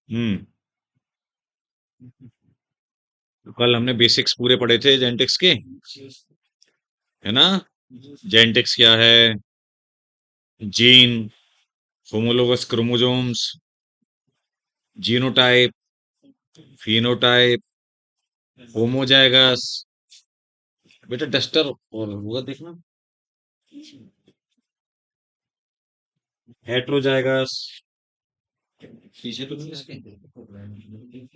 हम्म। तो कल हमने बेसिक्स पूरे पढ़े थे जेनेटिक्स के, है ना। जेनेटिक्स क्या है? Gene, homologous chromosomes, genotype, phenotype, homozygous. बेटा डस्टर और होगा देखना, हेट्रोजाइगस। पीछे तो नहीं इसके,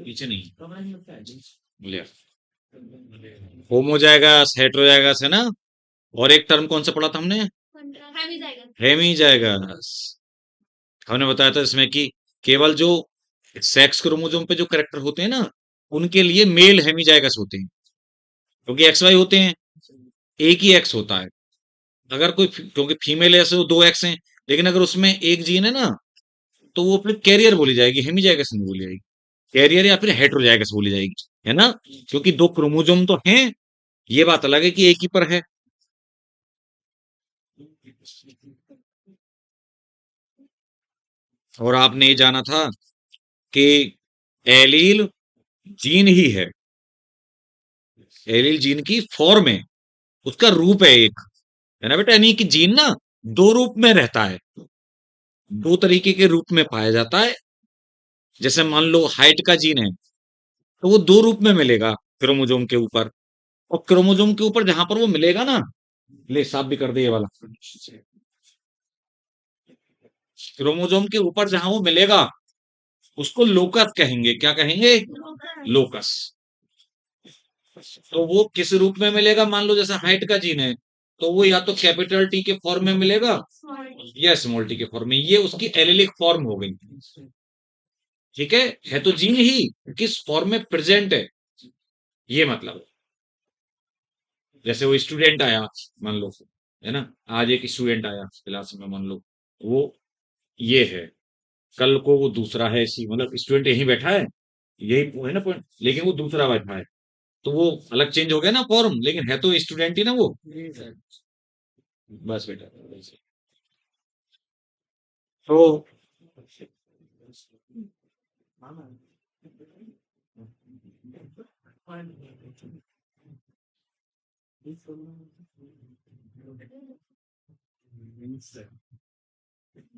पीछे नहीं ले। होमोजाइगस, हेट्रोजाइगस, है ना। और एक टर्म कौन सा पढ़ा था हमने? हेमीजाइगस। हमने बताया था इसमें कि केवल जो सेक्स क्रोमोसोम पे जो करेक्टर होते हैं ना, उनके लिए मेल हेमीजाइगस होते हैं, क्योंकि एक्स वाई होते हैं, एक ही एक्स होता है। अगर कोई क्योंकि फीमेल ऐसे वो दो एक्स हैं, लेकिन अगर उसमें एक जीन है ना, तो वो फिर कैरियर बोली जाएगी, हेमीजाइगस नहीं बोली जाएगी। कैरियर या फिर हेट्रोजाइगस बोली जाएगी, है ना। क्योंकि दो क्रोमोसोम तो हैं, ये बात अलग है कि एक ही पर है। और आपने ये जाना था कि एलील जीन ही एलील जीन की फॉर्म है, उसका रूप है एक, है ना बेटा। यानी कि जीन ना दो रूप में रहता है, दो तरीके के रूप में पाया जाता है। जैसे मान लो हाइट का जीन है, तो वो दो रूप में मिलेगा क्रोमोसोम के ऊपर। और क्रोमोसोम के ऊपर जहां पर वो मिलेगा ना, ले साफ भी कर दे ये वाला, क्रोमोसोम के ऊपर जहां वो मिलेगा, उसको लोकस कहेंगे। क्या कहेंगे? लोकस। तो वो किस रूप में मिलेगा? मान लो जैसे हाइट का जीन है, तो वो या तो कैपिटल टी के फॉर्म में मिलेगा या स्मॉल टी के फॉर्म में। ये उसकी एलिलिक फॉर्म हो गई, ठीक है तो जीन ही किस फॉर्म में प्रेजेंट है, ये मतलब। जैसे वो स्टूडेंट आया, मान लो, है ना, आज एक स्टूडेंट आया क्लास में, मान लो वो ये है, कल को वो दूसरा है, इसी मतलब स्टूडेंट यहीं बैठा है, यही वो है ना पॉइंट, लेकिन वो दूसरा बैठा है, तो वो अलग चेंज हो गया ना फॉर्म, लेकिन है तो स्टूडेंट ही ना वो। बस बेटा, तो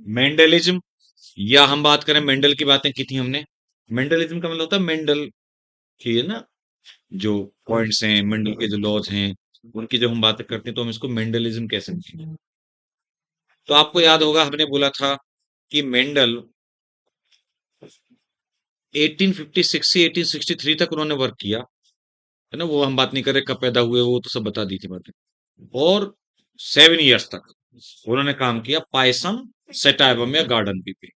मेंडलिज्म, या हम बात करें मेंडल की, बातें की थी हमने। मेंडलिज्म का मतलब होता है मेंडल की, है ना, जो पॉइंट्स हैं मेंडल के, जो लॉज हैं, उनकी जब हम बातें करते हैं तो हम इसको मेंडलिज्म कह सकते हैं। तो आपको याद होगा हमने बोला था कि मेंडल 1856 से 1863 तक उन्होंने वर्क किया, है ना। वो हम बात नहीं कर रहे कब पैदा हुए, वो तो सब बता दी थी बातें। और 7 इयर्स तक उन्होंने काम किया पायसम सेटाइवम या गार्डन पी पे।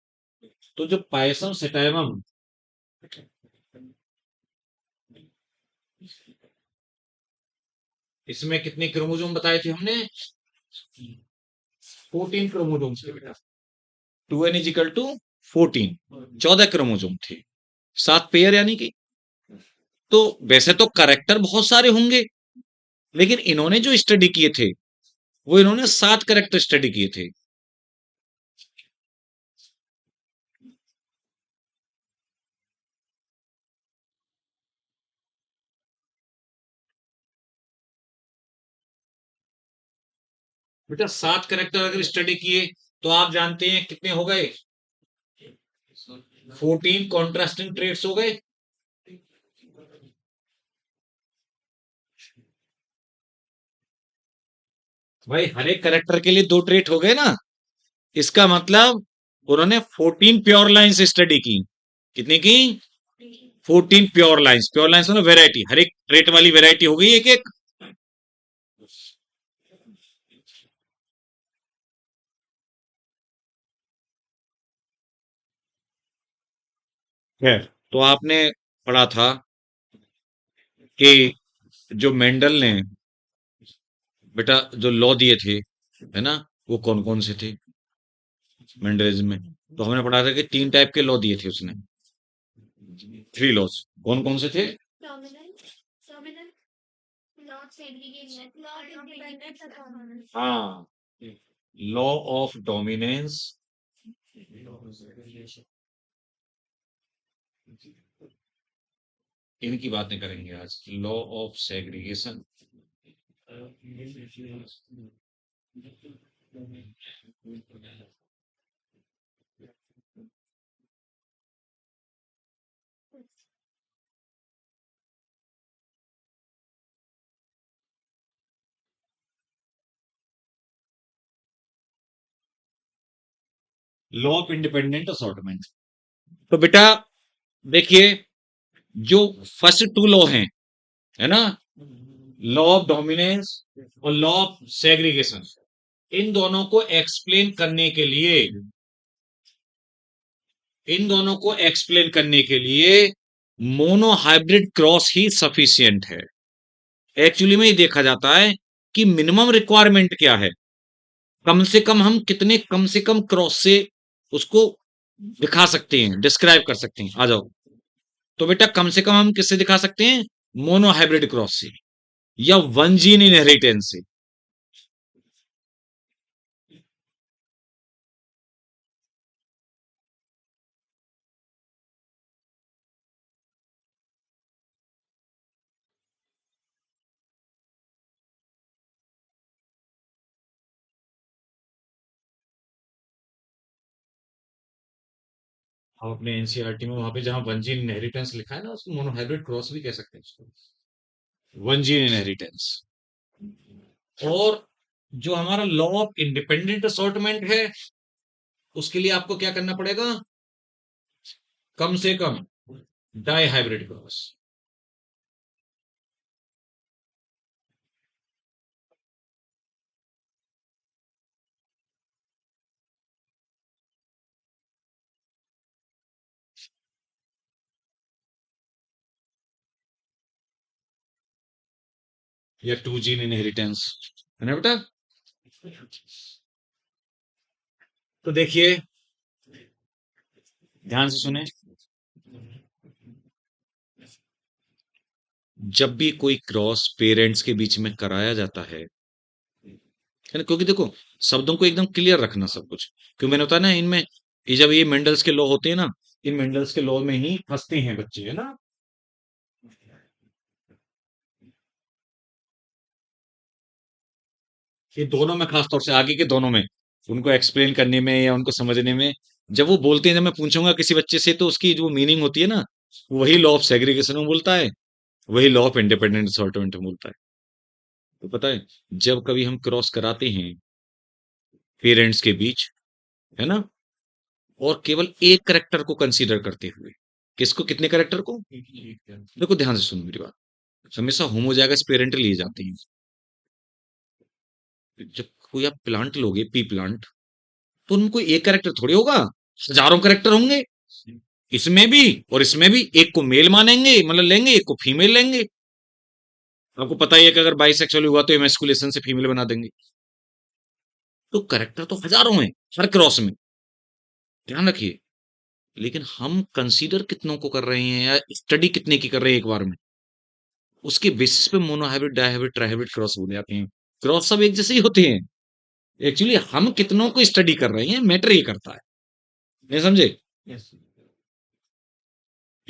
तो जो पायसम सेटाइवम, इसमें कितने क्रोमोसोम बताए थे हमने? 14 क्रोमोसोम थे बेटा। 2n = 14, 14 क्रोमोसोम थे, 7 पेयर यानी कि। तो वैसे तो करेक्टर बहुत सारे होंगे, लेकिन इन्होंने जो स्टडी किए थे, वो इन्होंने 7 करेक्टर स्टडी किए थे। बेटा 7 करेक्टर अगर स्टडी किए, तो आप जानते हैं कितने हो गए? 14 कॉन्ट्रास्टिंग ट्रेड्स हो गए। भाई हर एक करेक्टर के लिए 2 ट्रेट हो गए ना। इसका मतलब उन्होंने 14 प्योर लाइंस स्टडी की। कितनी की? 14 प्योर लाइंस। प्योर लाइंस मतलब वेराइटी, हर एक ट्रेट वाली वेराइटी हो गई एक एक। है। तो आपने पढ़ा था कि जो मेंडल ने बेटा जो लॉ दिए थे, है ना, वो कौन कौन से थे मेंडलिज्म में? तो हमने पढ़ा था कि 3 टाइप के लॉ दिए थे उसने, 3 लॉज। कौन कौन से थे? हाँ, लॉ ऑफ डोमिनेंस, इनकी बातें करेंगे आज, law of segregation. Law of independent assortment. तो बेटा देखिए, जो फर्स्ट टू लॉ हैं, है ना, लॉ ऑफ डोमिनेंस और लॉ ऑफ सेग्रीगेशन, इन दोनों को एक्सप्लेन करने के लिए, इन दोनों को एक्सप्लेन करने के लिए मोनोहाइब्रिड क्रॉस ही सफिशियंट है। एक्चुअली में ये देखा जाता है कि मिनिमम रिक्वायरमेंट क्या है, कम से कम हम कितने कम से कम क्रॉस से उसको दिखा सकते हैं, डिस्क्राइब कर सकते हैं। आ जाओ। तो बेटा कम से कम हम किससे दिखा सकते हैं? मोनोहाइब्रिड क्रॉस से या वन जीन इनहेरिटेंस से। आप अपने एनसीईआरटी में वहां पे जहां वन जीन इनहेरिटेंस लिखा है ना, उसको मोनोहाइब्रिड क्रॉस भी कह सकते हैं उसको, वन जीन इनहेरिटेंस। और जो हमारा लॉ ऑफ इंडिपेंडेंट असॉर्टमेंट है, उसके लिए आपको क्या करना पड़ेगा? कम से कम डाई हाइब्रिड क्रॉस। या टू जीन इनहेरिटेंस, है ना बेटा? तो देखिए, ध्यान से सुने, जब भी कोई क्रॉस पेरेंट्स के बीच में कराया जाता है ना, क्योंकि देखो, शब्दों को एकदम क्लियर रखना सब कुछ, क्योंकि मैंने बताया ना, इनमें ये जब ये मेंडल्स के लॉ होते हैं ना, इन मेंडल्स के लॉ में ही फंसते हैं बच्चे, है ना। ये दोनों में, खासतौर से आगे के दोनों में, उनको एक्सप्लेन करने में या उनको समझने में, जब वो बोलते हैं, जब मैं पूछूंगा किसी बच्चे से, तो उसकी जो मीनिंग होती है ना, वही लॉ ऑफ सेग्रीगेशन में बोलता है, वही लॉ ऑफ इंडिपेंडेंट असॉर्टमेंट में बोलता है। तो पता है, जब कभी हम क्रॉस कराते हैं पेरेंट्स के बीच, है ना, और केवल एक करेक्टर को कंसीडर करते हुए, किसको, कितने करेक्टर को? देखो ध्यान से सुनो मेरी बात, हमेशा होमोजाइगस पेरेंट लिए जाते हैं। जब कोई आप प्लांट लोगे, पी प्लांट, तो उनको एक करेक्टर थोड़ी होगा, हजारों करेक्टर होंगे। इसमें भी और इसमें भी, एक को मेल मानेंगे, मतलब लेंगे, एक को फीमेल लेंगे। आपको पता ही है कि अगर बाइसेक्सुअल हुआ तो एमेस्कुलेशन से फीमेल बना देंगे। तो करेक्टर तो हजारों हैं हर क्रॉस में, ध्यान रखिए। लेकिन हम कंसीडर कितनों को कर रहे हैं या स्टडी कितने की कर रहे हैं एक बार में, उसके बेसिस पे मोनोहाइब्रिड, डायहाइब्रिड, ट्राइहाइब्रिड क्रॉस बोले जाते हैं। क्रॉस सब एक जैसे ही होते हैं, एक्चुअली हम कितनों को स्टडी कर रहे हैं मैटर ये करता है। नहीं समझे?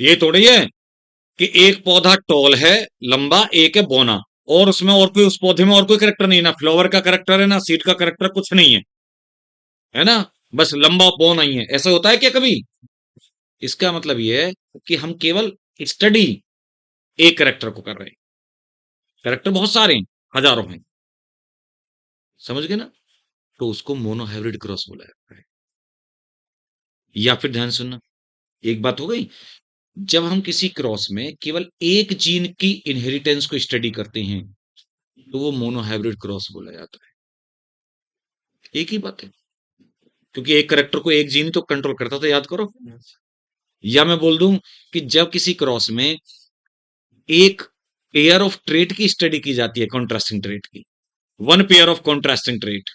ये थोड़ी है कि एक पौधा टॉल है, लंबा, एक है बौना, और उसमें और कोई, उस पौधे में और कोई करेक्टर नहीं है, ना फ्लावर का करेक्टर है, ना सीड का करेक्टर, कुछ नहीं है, है ना, बस लंबा बौना ही है। ऐसा होता है क्या कभी? इसका मतलब ये है कि हम केवल स्टडी एक करेक्टर को कर रहे हैं, करेक्टर बहुत सारे हैं, हजारों हैं, समझ गए ना? तो उसको मोनोहाइब्रिड क्रॉस बोला जाता है। या फिर ध्यान सुनना, एक बात हो गई, जब हम किसी क्रॉस में केवल एक जीन की इनहेरिटेंस को स्टडी करते हैं, तो वो मोनोहाइब्रिड क्रॉस बोला जाता है। एक ही बात है, क्योंकि एक करेक्टर को एक जीन तो कंट्रोल करता था, याद करो। या मैं बोल दूं कि जब किसी क्रॉस में एक पेयर ऑफ ट्रेट की स्टडी की जाती है, कॉन्ट्रास्टिंग ट्रेट की, one pair of contrasting trait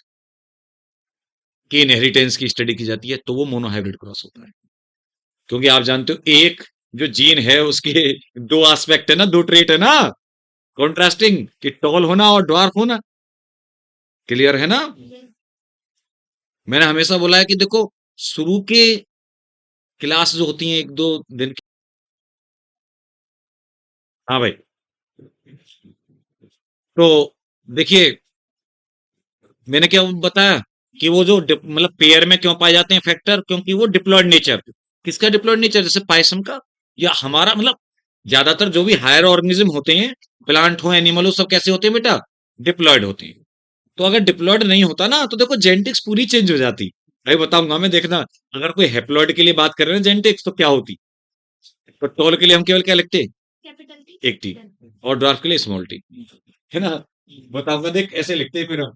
की इनहेरिटेंस की स्टडी की जाती है, तो वो मोनोहाइब्रिड क्रॉस होता है। क्योंकि आप जानते हो, एक जो जीन है उसके दो एस्पेक्ट है ना, दो ट्रेट है ना, कॉन्ट्रास्टिंग, कि टॉल होना और ड्वार्फ होना। क्लियर है ना? मैंने हमेशा बोला है कि देखो, शुरू के क्लास जो होती हैं, एक दो दिन हाँ भाई। तो देखिए, मैंने क्या बताया कि वो जो मतलब पेयर में क्यों पाए जाते हैं फैक्टर, क्योंकि वो डिप्लॉयड नेचर, किसका डिप्लॉयड नेचर, जैसे पायसम का या हमारा, मतलब ज्यादातर जो भी हायर ऑर्गेनिज्म होते हैं, प्लांट हो एनिमल हो, सब कैसे होते हैं बेटा, डिप्लॉयड होते हैं। तो अगर डिप्लॉयड नहीं होता ना, तो देखो जेनेटिक्स पूरी चेंज हो जाती। भाई बताऊंगा मैं, देखना, अगर कोई हेप्लॉयड के लिए बात कर रहे हैं जेनेटिक्स, तो क्या होती। तो टॉल के लिए हम केवल क्या लिखते, एक टी, और ड्वार्फ के लिए स्मॉल टी, है ना। बताऊंगा, देख ऐसे लिखते हैं फिर हम,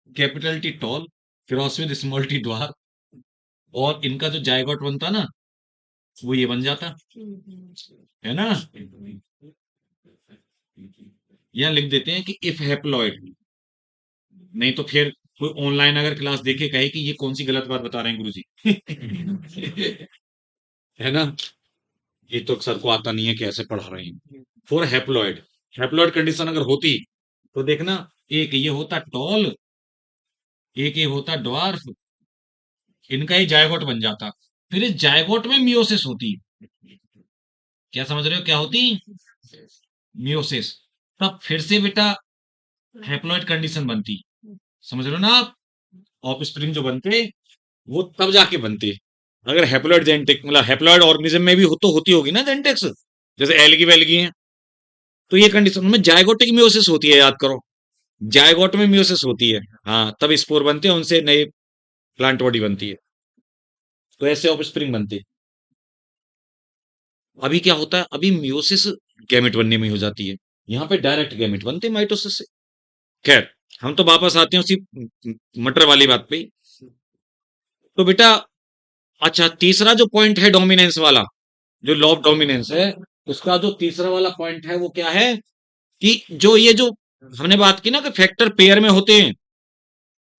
capital T tall, cross with small T dwarf, और इनका जो जायगोट बनता ना, वो ये बन जाता, है ना। यहाँ लिख देते हैं कि इफ हैप्लॉइड, नहीं तो फिर कोई ऑनलाइन अगर क्लास देखे कहे कि ये कौन सी गलत बात बता रहे हैं गुरुजी। है ना, ये तो सर को आता नहीं है, कैसे पढ़ा रहे हैं। फॉर हैप्लॉइड, हैप्लॉइड कंडीशन अगर होती, तो देखना, एक ये होता टॉल, एक ये होता ड्वार्फ, इनका ही जायगोट बन जाता। फिर इस जायगोट में मियोसिस होती। क्या समझ रहे हो क्या होती, मियोसिस। तब फिर से बेटा हैप्लॉइड कंडीशन बनती। समझ रहे हो ना आप, ऑफ स्प्रिंग जो बनते, वो तब जाके बनते। अगर हैप्लॉइड जेनेटिक, मतलब हैप्लॉइड ऑर्गेनिज्म में भी हो तो होती होगी ना जेनेटिक्स, जैसे एलगी वेलगी है, तो ये कंडीशन में जायगोटिक मियोसिस होती है, याद करो, जायगोट में मियोसिस होती है। हाँ, तब स्पोर बनते हैं, उनसे नए प्लांट बॉडी बनती है। तो ऐसे ऑफ स्प्रिंग बनते हैं। अभी क्या होता है, अभी मियोसिस गैमेट बनने में हो जाती है, यहाँ पे डायरेक्ट गैमेट बनते हैं माइटोसिस से। खैर, हम तो वापस आते हैं उसी मटर वाली बात पे ही। तो बेटा, अच्छा, तीसरा जो पॉइंट है डोमिनेंस वाला, जो लॉ ऑफ डोमिनेंस है, उसका जो तीसरा वाला पॉइंट है वो क्या है, कि जो ये जो हमने बात की ना कि फैक्टर पेयर में होते हैं,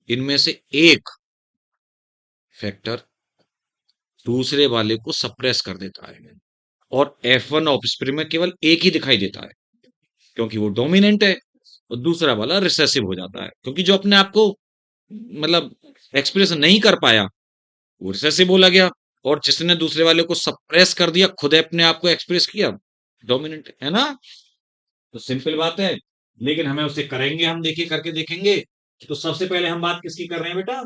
इनमें से एक फैक्टर दूसरे वाले को सप्रेस कर देता है, और F1 ऑफस्प्रिंग में केवल एक ही दिखाई देता है, क्योंकि वो डोमिनेंट है, और दूसरा वाला रिसेसिव हो जाता है, क्योंकि जो अपने आप को मतलब एक्सप्रेस नहीं कर पाया, वो रिसेसिव बोला गया, और जिसने दूसरे वाले को सप्रेस कर दिया, खुद अपने आप को एक्सप्रेस किया, डोमिनेंट, है ना। तो सिंपल बात है, लेकिन हमें उसे करेंगे, हम देखिए करके देखेंगे। तो सबसे पहले हम बात किसकी कर रहे हैं बेटा,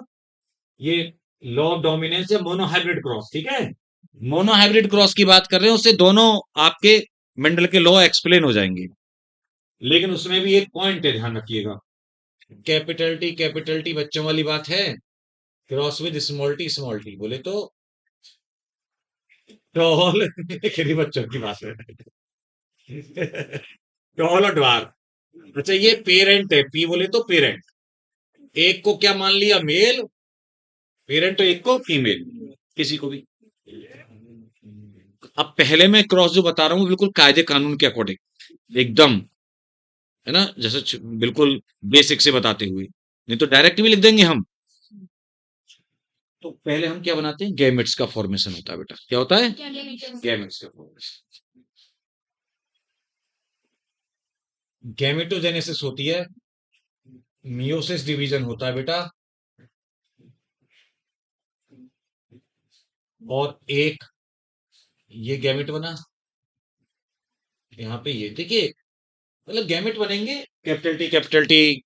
ये लॉ ऑफ डोमिनेंस या मोनोहाइब्रिड क्रॉस, ठीक है। मोनोहाइब्रिड क्रॉस की बात कर रहे हैं, उससे दोनों आपके मेंडल के लॉ एक्सप्लेन हो जाएंगे। लेकिन उसमें भी एक पॉइंट है, ध्यान रखिएगा, कैपिटल टी बच्चों वाली बात है, क्रॉस विद स्मॉल टी बोले तो टॉल, खरी बच्चों की बात है। टॉल और ड्वार्फ, अच्छा ये पेरेंट है, पी बोले तो पेरेंट, एक को क्या मान लिया, मेल पेरेंट, तो एक को फीमेल, किसी को भी। अब पहले मैं क्रॉस जो बता रहा हूँ बिल्कुल कायदे कानून के अकॉर्डिंग, एकदम, है ना, जैसे बिल्कुल बेसिक से बताते हुए, नहीं तो डायरेक्ट भी लिख देंगे हम। तो पहले हम क्या बनाते हैं, गैमेट्स का फॉर्मेशन होता है बेटा, क्या होता है, गैमेट्स का फॉर्मेशन, गैमेटोजेनेसिस होती है, मियोसिस डिवीजन होता है बेटा, और एक ये गैमेट बना, यहाँ पे ये देखिए, मतलब गैमेट बनेंगे, कैपिटल टी,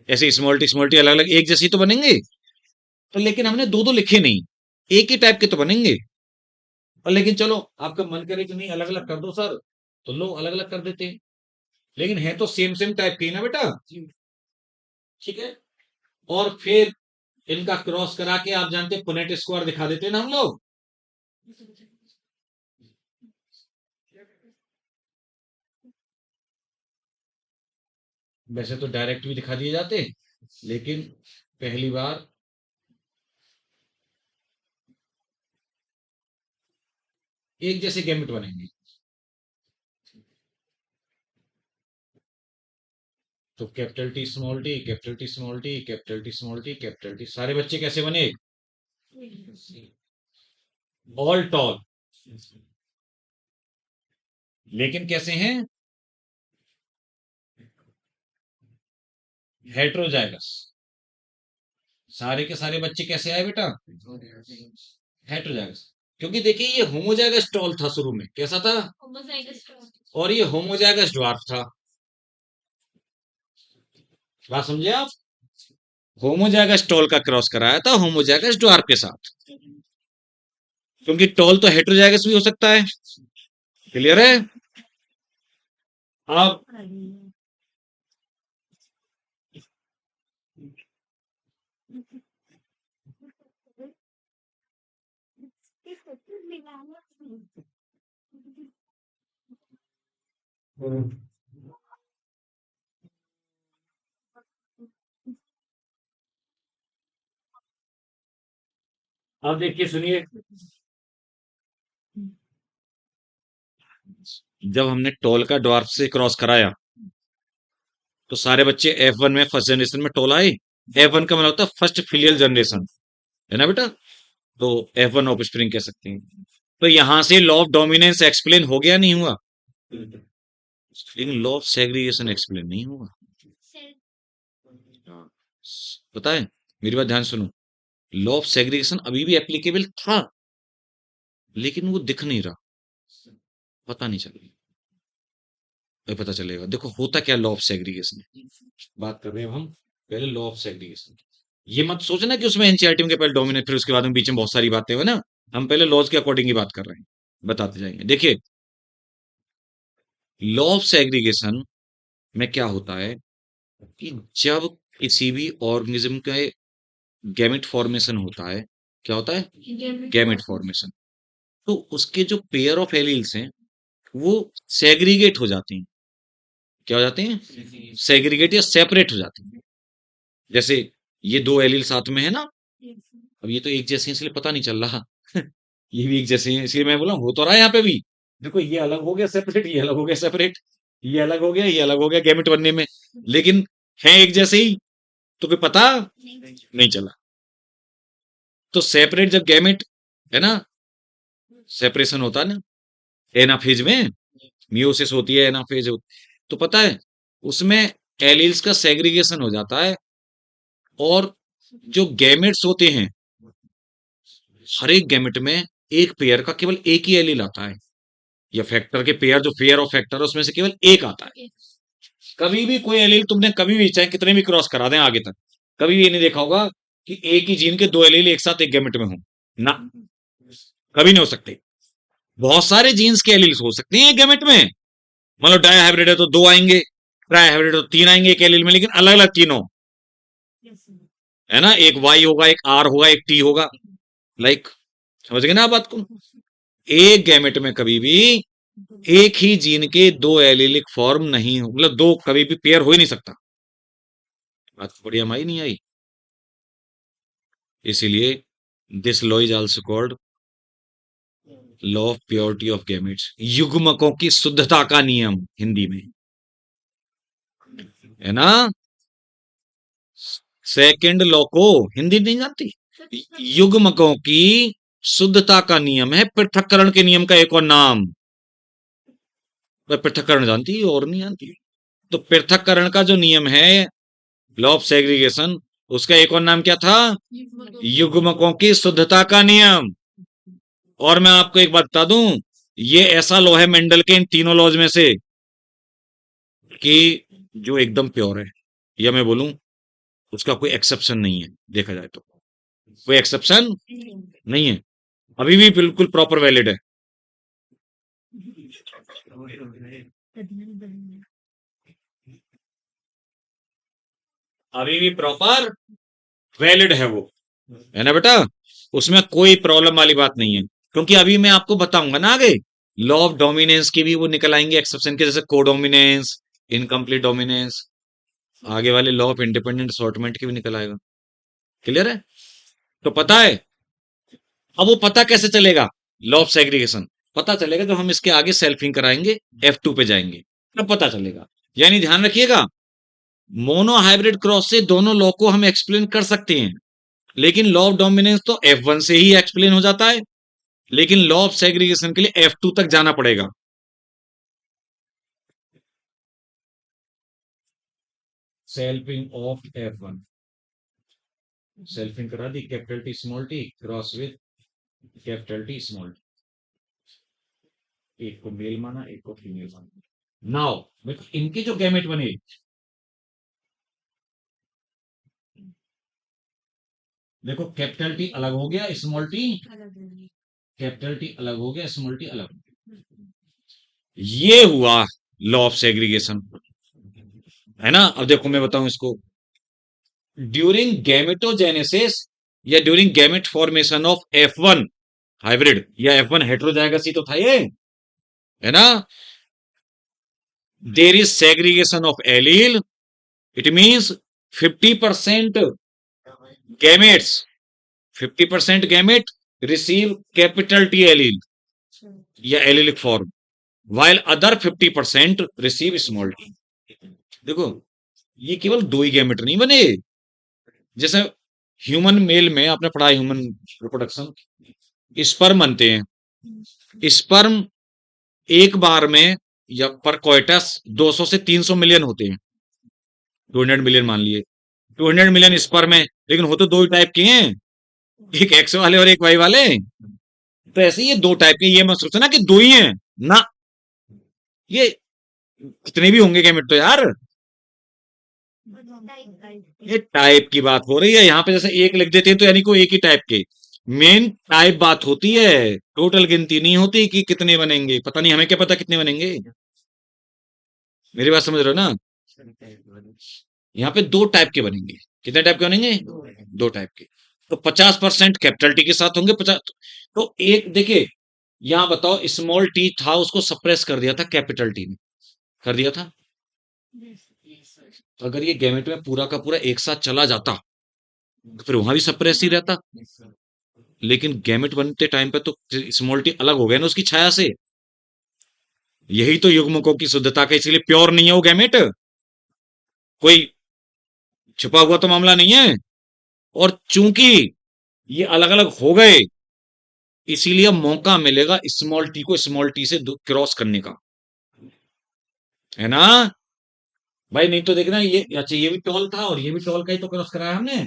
ऐसे स्मॉल टी अलग अलग एक जैसी तो बनेंगे, तो लेकिन हमने दो दो लिखे नहीं, एक ही टाइप के तो बनेंगे। और लेकिन चलो, आपका मन करे कि नहीं अलग अलग कर दो सर, तो लो अलग अलग कर देते हैं, लेकिन है तो सेम सेम टाइप के ही ना बेटा, ठीक है। और फिर इनका क्रॉस करा के, आप जानते हैं पुनेट स्क्वायर दिखा देते हैं ना हम लोग। वैसे तो डायरेक्ट भी दिखा दिए जाते, लेकिन पहली बार एक जैसे गैमेट बनेंगे। तो capital T small T, capital T small T, capital T small T, capital T, सारे बच्चे कैसे बने, ऑल टॉल, लेकिन कैसे हैं, हेट्रोजाइगस। सारे के सारे बच्चे कैसे आए बेटा, हेट्रोजाइगस। क्योंकि देखिए ये होमोजाइगस टॉल था शुरू में, कैसा था? और ये होमोजाइगस ड्वार्फ था। बात समझे आप? होमोजाइगस टॉल का क्रॉस कराया था होमोजाइगस ड्वार्फ के साथ, क्योंकि टॉल तो हेटेरोजाइगस भी हो सकता है। क्लियर है? अब अब देखिए सुनिए, जब हमने टॉल का ड्वार्फ से क्रॉस कराया तो सारे बच्चे F1 में फर्स्ट जनरेशन में टॉल आए। F1 का मतलब होता है फर्स्ट फिलियल जनरेशन, है ना बेटा? तो F1 ऑफ स्प्रिंग कह सकते हैं। तो यहां से लॉ ऑफ डोमिनेंस एक्सप्लेन हो गया, नहीं हुआ? लेकिन लॉ ऑफ सेग्रीगेशन एक्सप्लेन नहीं हुआ। हाँ, पता है, मेरी बात ध्यान सुनो। लॉ ऑफ सेग्रीगेशन अभी भी एप्लीकेबल था, लेकिन वो दिख नहीं रहा, पता नहीं चल रहा। अभी पता चलेगा। देखो होता क्या लॉ ऑफ सेग्रीगेशन, बात कर रहे हैं अब हम पहले लॉ ऑफ सेग्रीगेशन। ये मत सोचना कि उसमें एनसीईआरटी के पहले डोमिनेट फिर उसके बाद में बीच में बहुत सारी बातें हो ना। हम पहले लॉज के अकॉर्डिंग ही बात कर रहे हैं, बताते जाएंगे। देखिए लॉ ऑफ सेग्रीगेशन में क्या होता है कि जब किसी भी ऑर्गेनिज्म का गैमेट फॉर्मेशन होता है, क्या होता है? Gamete formation. तो उसके जो पेयर ऑफ एलील्स हैं वो सेग्रीगेट हो जाते हैं। क्या हो जाते हैं? सेग्रीगेट या सेपरेट हो जाते हैं। जैसे ये दो एलील साथ में है ना, अब ये तो एक जैसे हैं इसलिए पता नहीं चल रहा ये भी एक जैसे हैं इसलिए मैं बोला हो तो रहा है यहाँ पे भी। देखो ये अलग हो गया सेपरेट, ये अलग हो गया सेपरेट, ये अलग हो गया, ये अलग हो गया गैमेट बनने में, लेकिन है एक जैसे ही, तो कोई पता नहीं चला। तो सेपरेट जब गैमेट है ना, सेपरेशन होता है ना एनाफेज में, मियोसिस होती है एनाफेज होती, तो पता है उसमें एलील्स का सेग्रीगेशन हो जाता है। और जो गैमेट्स होते हैं, हर एक गैमेट में एक पेयर का केवल एक ही एलील आता है, या फैक्टर के पेयर जो पेयर ऑफ फैक्टर है उसमें से केवल एक आता है। कभी भी कोई एलील तुमने कभी भी चाहे कितने भी क्रॉस करा दें आगे तक, कभी भी ये नहीं देखा होगा कि एक ही जीन के दो एलील एक साथ एक गैमेट में हो ना, कभी नहीं हो सकते। बहुत सारे जीन्स के एलील्स हो सकते हैं एक गैमेट में, मतलब डाई हाइब्रिड है तो दो आएंगे, ट्राई हाइब्रिड है तो तीन आएंगे एक एलील में, लेकिन अलग अलग तीनों, है ना? एक वाई होगा, एक आर होगा, एक टी होगा, लाइक, समझ गए ना आप बात को? एक गैमेट में कभी भी एक ही जीन के दो एलीलिक फॉर्म नहीं हो, मतलब दो कभी भी पेयर हो ही नहीं सकता। बात बढ़िया माई नहीं आई? इसीलिए this law is also called law of purity of gametes, युग्मकों की शुद्धता का नियम हिंदी में, है ना? सेकंड लॉ को हिंदी नहीं जानती? युग्मकों की शुद्धता का नियम है पृथक्करण के नियम का एक और नाम। वह पृथक्करण जानती है और नहीं जानती? तो पृथक्करण का जो नियम है लॉ ऑफ सेग्रीगेशन, उसका एक और नाम क्या था? युग्मकों की शुद्धता का नियम। और मैं आपको एक बात बता दूं, ये ऐसा लॉ है मेंडल के इन तीनों लॉज में से कि जो एकदम प्योर है, या मैं बोलूं उसका कोई एक्सेप्शन नहीं है, देखा जाए तो कोई एक्सेप्शन नहीं है, अभी भी बिल्कुल प्रॉपर वैलिड है। अभी भी प्रॉपर वैलिड है वो, है ना बेटा? उसमें कोई प्रॉब्लम वाली बात नहीं है, क्योंकि अभी मैं आपको बताऊंगा ना आगे लॉ ऑफ डोमिनेंस की भी वो निकल आएंगे एक्सेप्शन के, जैसे कोडोमिनेंस, इनकम्प्लीट डोमिनेंस, आगे वाले लॉ ऑफ इंडिपेंडेंट असॉर्टमेंट की भी निकल आएगा। क्लियर है? तो पता है, अब वो पता कैसे चलेगा लॉ ऑफ सेग्रीगेशन? पता चलेगा जब हम इसके आगे सेल्फिंग कराएंगे, F2 पे जाएंगे, तब पता चलेगा। यानी ध्यान रखिएगा, मोनो हाइब्रिड क्रॉस से दोनों लॉ को हम एक्सप्लेन कर सकते हैं, लेकिन लॉ ऑफ डोमिनेंस तो F1 से ही एक्सप्लेन हो जाता है, लेकिन लॉ ऑफ सेग्रीगेशन के लिए F2 तक जाना पड़ेगा। सेल्फिंग ऑफ F1, सेल्फिंग करा दी, capital T small T cross with capital T small T, एक को मेल माना एक को फीमेल माना। नाउ इनके जो गैमेट बने, देखो कैपिटल टी अलग हो गया, स्मॉल टी, कैपिटल टी अलग हो गया, स्मॉल टी अलग हो गया। ये हुआ लॉ ऑफ सेग्रीगेशन, है ना। अब देखो मैं बताऊं इसको, ड्यूरिंग गैमेटोजेनेसिस या during gamete formation of F1 hybrid या F1 हेटेरोजाइगस ही तो था ये, है ना। There is segregation of allele, it means 50% gametes, 50% gamete receive capital T allele या allelic form, while other 50% receive small T. देखो ये केवल दो ही गैमेट नहीं बने, जैसे ह्यूमन मेल में आपने पढ़ा ह्यूमन रिप्रोडक्शन, स्पर्म बनते हैं, स्पर्म एक बार में या पर कोइटस 200 से 300 मिलियन होते हैं, 200 मिलियन मान लिए, 200 मिलियन स्पर्म है, लेकिन हो तो दो ही टाइप के हैं, एक एक्स वाले और एक वाई वाले। तो ऐसे ही ये दो टाइप के, ये मत सोचना कि दो ही हैं ना, ये कितने भी होंगे गैमेट तो यार, ये टाइप की बात हो रही है यहाँ पे। जैसे एक लिख देते हैं तो यानी को एक ही टाइप के, मेन टाइप बात होती है, टोटल गिनती नहीं होती कि कितने बनेंगे, पता नहीं हमें क्या पता कितने बनेंगे। मेरी बात समझ रहे हो ना, यहाँ पे दो टाइप के बनेंगे, कितने टाइप के बनेंगे, दो टाइप के। तो 50% कैपिटल टी के साथ होंगे, 50। तो एक देखिए यहाँ बताओ, स्मॉल टी था उसको सप्रेस कर दिया था कैपिटल टी ने, कर दिया था। तो अगर ये गैमेट में पूरा का पूरा एक साथ चला जाता तो फिर वहां भी सप्रेस ही रहता, लेकिन गैमेट बनते टाइम पे तो स्मॉल टी अलग हो गया ना उसकी छाया से। यही तो युग्मकों की शुद्धता का, इसीलिए प्योर नहीं है वो गैमेट, कोई छुपा हुआ तो मामला नहीं है। और चूंकि ये अलग अलग हो गए, इसीलिए मौका मिलेगा स्मॉल टी को स्मॉल टी से क्रॉस करने का, है ना भाई। नहीं तो देखना ये, अच्छा ये भी टॉल था और ये भी टॉल का ही तो क्रॉस कराया हमने,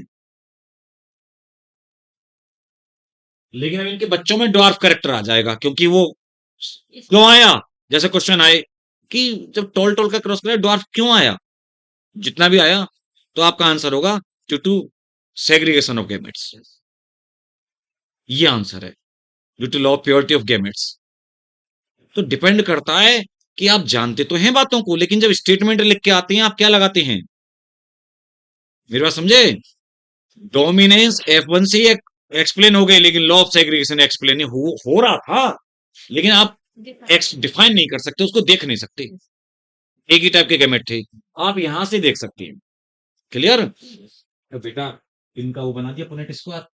लेकिन अब इनके बच्चों में ड्वार्फ करेक्टर आ जाएगा, क्योंकि वो क्यों आया, जैसे क्वेश्चन आए कि जब टॉल टॉल का क्रॉस कराया ड्वार्फ क्यों आया, जितना भी आया, तो आपका आंसर होगा due to segregation of gametes, ये आंसर है, due to law of purity of gametes. तो डिपेंड करता है कि आप जानते तो हैं बातों को, लेकिन जब स्टेटमेंट लिख के आते हैं आप क्या लगाते हैं, मेरी बात समझे। डोमिनेंस F1 से एक्सप्लेन हो गए, लेकिन लॉ ऑफ सेग्रीगेशन एक्सप्लेन हो रहा था, लेकिन आप डिफाइन नहीं कर सकते, उसको देख नहीं सकते, एक ही टाइप के गैमेट थे, आप यहां से देख सकते हैं। क्लियर। तो बेटा इनका वो बना दिया पुनेट स्क्वायर,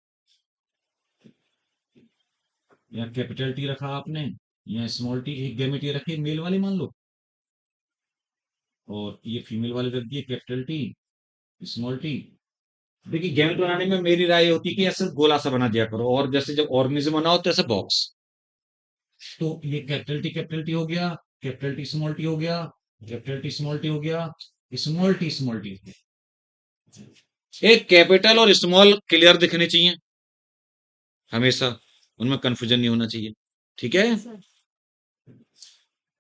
या कैपिटल टी रखा आपने, या स्मॉल टी, एक गैमेट ये रखे मेल वाले मान लो, और ये फीमेल वाले रख दिए कैपिटल टी स्मॉल टी। देखिए गैमेट बनाने में मेरी राय होती है कि ऐसे गोला सा बना दिया करो, और जैसे जब ऑर्गेनिज्म बनाओ तो ऐसे बॉक्स। तो ये कैपिटल टी हो गया, कैपिटल टी स्मॉल टी हो गया, कैपिटल टी स्मॉल टी हो गया, स्मॉल टी स्मॉल टी। एक कैपिटल और स्मॉल क्लियर दिखने चाहिए हमेशा, उनमें कंफ्यूजन नहीं होना चाहिए, ठीक है।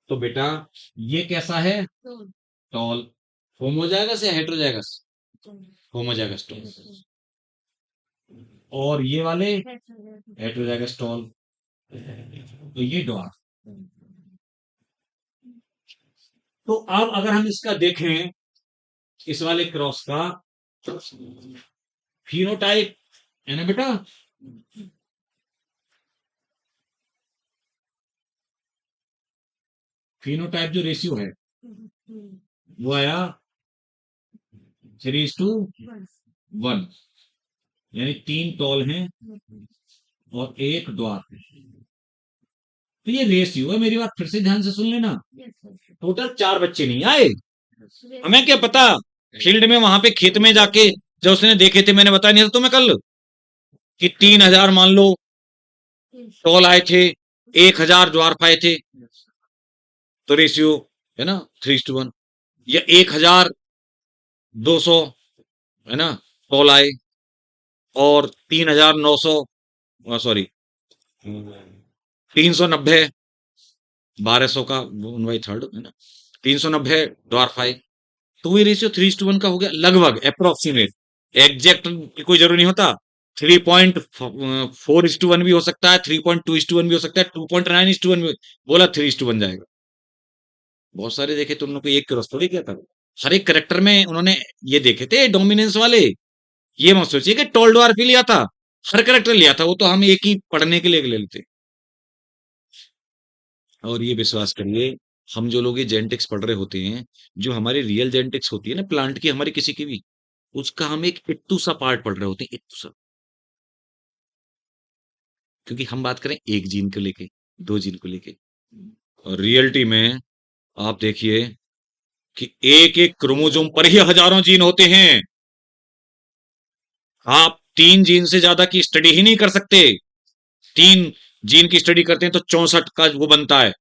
तो बेटा ये कैसा है, टॉल, होमोजाइगस या हेटेरोजाइगस, होमोजाइगस टॉल, और ये वाले हेटेरोजाइगस टॉल, तो ये डॉट। तो अब अगर हम इसका देखें, इस वाले क्रॉस का फिनोटाइप, है ना बेटा, फिनोटाइप जो रेशियो है वो आया 3:1, यानी 3 टॉल हैं और 1 ड्वार्फ है। तो ये रेशियो है, मेरी बात फिर से ध्यान से सुन लेना, टोटल 4 बच्चे नहीं आए। हमें क्या पता, फील्ड में वहां पे खेत में जाके जब उसने देखे थे, मैंने बताया नहीं था तुम्हें कल कि 3,000 मान लो टॉल आए थे, 1,000 ड्वार्फ आए थे, तो रेशियो है ना 3:1, या 1,200 है ना टॉल आए और 3,900, सॉरी 390, 1200 का 1/3 है ना, 390 ड्वार्फ आई। तो ये रेशियो 3:1 का हो गया, लगभग अप्रोक्सीमेट। एग्जैक्ट की कोई जरूरी नहीं होता। 3.4:1 भी हो सकता है, 3.2:1 भी हो सकता है, 2.9:1 भी। बोला 3:1 जाएगा। बहुत सारे देखे तो उन्होंने एक क्रॉस थोड़ी किया था। हर एक करेक्टर में उन्होंने ये देखे थे डोमिनेंस वाले। ये मत सोचिए कि टोल्ड वार भी लिया था, हर करेक्टर लिया था, वो तो हम एक ही पढ़ने के लिए ले लेते। और ये विश्वास करिए, हम जो लोग ये जेनेटिक्स पढ़ रहे होते हैं, जो हमारी रियल जेनेटिक्स होती है ना प्लांट की, हमारी किसी की भी, उसका हम एक इट्टू सा पार्ट पढ़ रहे होते हैं, इट्टू सा। क्योंकि हम बात करें एक जीन को लेके, दो जीन को लेके, और रियलिटी में आप देखिए कि एक एक क्रोमोसोम पर ही हजारों जीन होते हैं। आप 3 जीन से ज्यादा की स्टडी ही नहीं कर सकते। 3 जीन की स्टडी करते हैं तो 64 का वो बनता है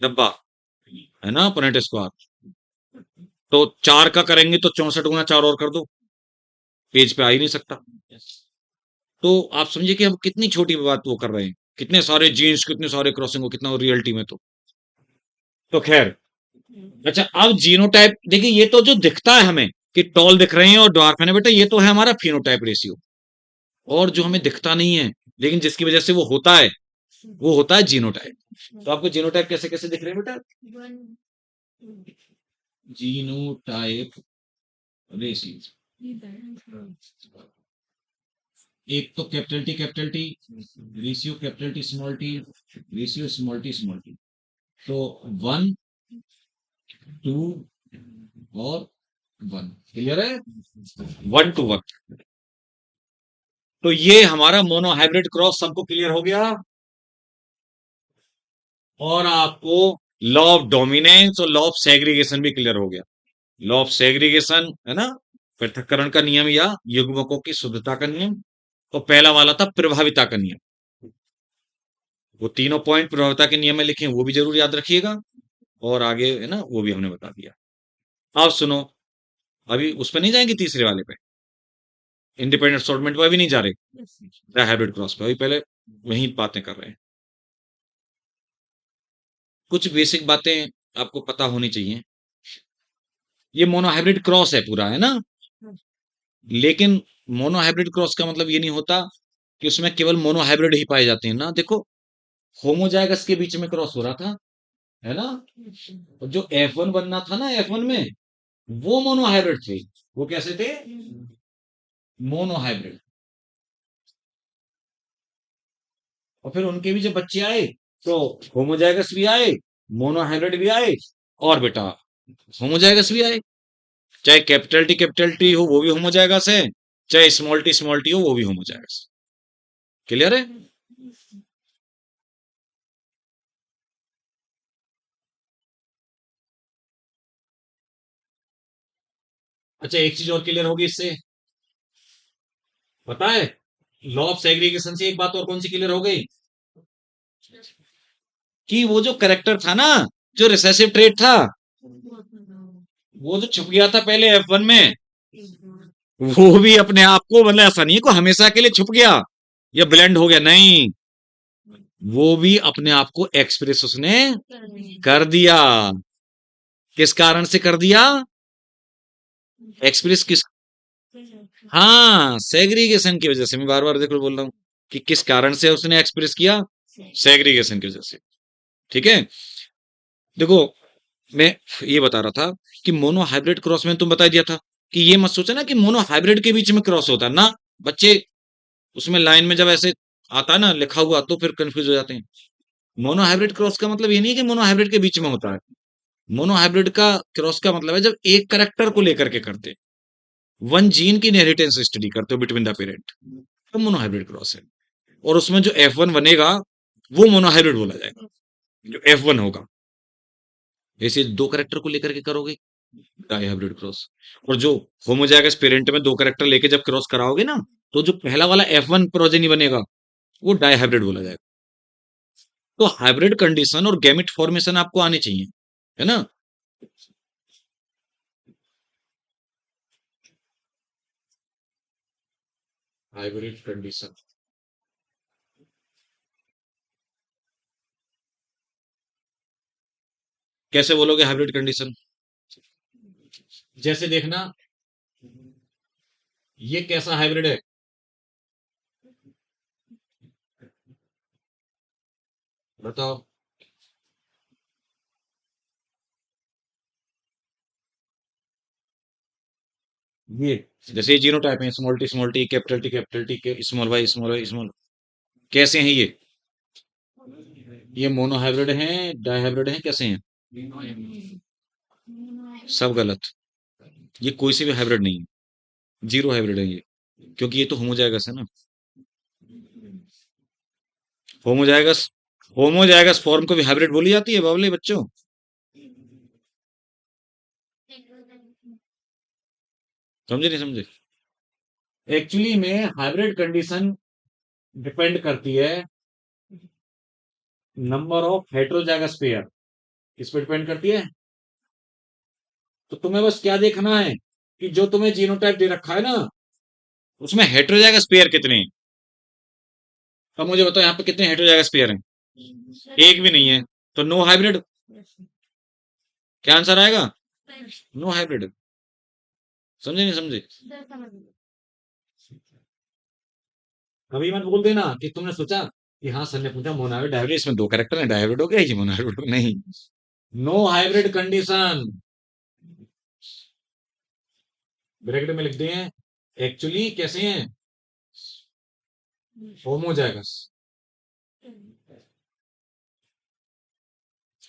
डब्बा, है ना, पुनेट स्क्वायर। तो 4 का करेंगे तो 64 गुना 4 और कर दो, पेज पे आ ही नहीं सकता। तो आप समझिए कि हम कितनी छोटी बात वो कर रहे हैं, कितने सारे जीन्स, कितने सारे क्रॉसिंग हो, कितना रियलिटी में। तो खैर, अच्छा, अब जीनोटाइप देखिए, ये तो जो दिखता है हमें कि टॉल दिख रहे हैं और डार्क है ना बेटा, ये तो है हमारा फिनोटाइप रेशियो। और जो हमें दिखता नहीं है लेकिन जिसकी वजह से वो होता है, वो होता है जीनोटाइप। तो आपको जीनोटाइप कैसे कैसे दिख रहे हैं बेटा? जीनोटाइप रेशियो, एक तो capital T ratio, capital T small T ratio, small T small T. तो 1, 2 और 1, क्लियर है? 1:1। तो ये हमारा मोनो हाइब्रिड क्रॉस सबको क्लियर हो गया। और आपको लॉ ऑफ डोमिनेंस और लॉ ऑफ सेग्रीगेशन भी क्लियर हो गया। लॉ ऑफ सेग्रीगेशन है ना, पृथक्करण का नियम या युग्मकों की शुद्धता का नियम। और पहला वाला था प्रभाविता का नियम। वो तीनों पॉइंट प्रभाविता के नियम में लिखे हैं, वो भी जरूर याद रखिएगा। और आगे है ना, वो भी हमने बता दिया। अब सुनो, अभी उस पर नहीं जाएंगे, तीसरे वाले पे, इंडिपेंडेंट असॉर्टमेंट पे अभी नहीं जा रहे, हाइब्रिड क्रॉस पे अभी पहले वही बातें कर रहे हैं। कुछ बेसिक बातें आपको पता होनी चाहिए। ये मोनोहाइब्रिड क्रॉस है पूरा, है ना। लेकिन मोनोहाइब्रिड क्रॉस का मतलब ये नहीं होता कि उसमें केवल मोनोहाइब्रिड ही पाए जाते हैं ना। देखो, होमोजाइगस के बीच में क्रॉस हो रहा था, है ना। और जो F1 बनना था ना, F1 में वो मोनोहाइब्रिड थे। वो कैसे थे? मोनोहाइब्रिड। और फिर उनके भी जब बच्चे आए तो होमोजाइगस भी आए, मोनोहाइब्रिड भी आए, और बेटा होमोजाइगस भी आए। चाहे कैपिटल टी हो वो भी होमोजाइगस है, चाहे स्मॉल टी हो वो भी होमोजाइगस। क्लियर है? अच्छा, एक चीज और क्लियर होगी इससे, पता है, लॉ ऑफ सेग्रीगेशन से एक बात और कौन सी क्लियर हो गई, कि वो जो करेक्टर था ना, जो रिसेसिव ट्रेट था, वो जो छुप गया था पहले F1 में, वो भी अपने आप को, मतलब ऐसा नहीं है को हमेशा के लिए छुप गया या ब्लेंड हो गया, नहीं, वो भी अपने आप को एक्सप्रेस उसने कर दिया। किस कारण से कर दिया एक्सप्रेस? किस, हाँ, सेग्रीगेशन की वजह से। मैं बार बार देखो बोल रहा हूं कि किस कारण से उसने एक्सप्रेस किया, सेग्रीगेशन की वजह से। ठीक है, देखो, मैं ये बता रहा था कि मोनो हाइब्रिड क्रॉस में तुम बता दिया था कि ये मत सोचा ना कि मोनो हाइब्रिड के बीच में क्रॉस होता है ना। बच्चे उसमें लाइन में जब ऐसे आता है ना लिखा हुआ तो फिर कंफ्यूज हो जाते हैं। मोनो हाइब्रिड क्रॉस का मतलब ये नहीं है कि मोनो हाइब्रिड के बीच में होता है। मोनो हाइब्रिड का क्रॉस का मतलब है जब एक करेक्टर को लेकर के करते, वन जीन की इनहेरिटेंस स्टडी करते हो बिटवीन द पेरेंट, तो मोनो हाइब्रिड क्रॉस है। और उसमें जो F1 बनेगा वो मोनो हाइब्रिड बोला जाएगा, जो F1 होगा। ऐसे दो करेक्टर को लेकर के करोगे, डाई हाइब्रिड क्रॉस। और जो होमोजाइगस पेरेंट में दो करेक्टर लेके जब क्रॉस कराओगे ना, तो जो पहला वाला F1 प्रोजेनी बनेगा वो डाई हाइब्रिड बोला जाएगा। तो हाइब्रिड कंडीशन और गैमिट फॉर्मेशन आपको आने चाहिए, है ना। हाइब्रिड कंडीशन, कैसे बोलोगे हाइब्रिड कंडीशन? जैसे देखना, ये कैसा हाइब्रिड है? बताओ। ये जैसे ये जीरो टाइप है, स्मॉल टी कैपिटल टी के स्मॉल वाई स्मॉल, कैसे हैं ये? ये मोनो हाइब्रिड हैं, डाई हाइब्रिड हैं, कैसे हैं? सब गलत। ये कोई से भी हाइब्रिड नहीं है, जीरो हाइब्रिड है ये, क्योंकि ये तो होमोजाइगस है ना। होमोजाइगस, होमोजाइगस फॉर्म को भी हाइब्रिड बोली जाती है बाबले बच्चों। समझे नहीं समझे? एक्चुअली में हाइब्रिड कंडीशन डिपेंड करती है नंबर ऑफ हेटेरोजाइगस पेयर, किस पे डिपेंड करती है? तो तुम्हें बस क्या देखना है कि जो तुम्हें जीनोटाइप दे रखा है ना, उसमें हेटेरोजाइगस पेयर कितने हैं। अब मुझे बताओ यहाँ पे कितने हेटेरोजाइगस पेयर हैं? एक भी नहीं है, तो नो हाइब्रिड। क्या आंसर आएगा? No hybrid. समझे नहीं समझे? कभी मत बोल देना कि तुमने सोचा कि हाँ सर ने पूछा मोनोहाइब्रिड डायहाइब्रिड, इसमें दो कैरेक्टर है, डायहाइब्रिड हो गया ये मोनोहाइब्रिड हो गया। नहीं, नो हाइब्रिड कंडीशन ब्रैकेट में लिख दिए हैं। एक्चुअली कैसे हैं? होमोजाइगस।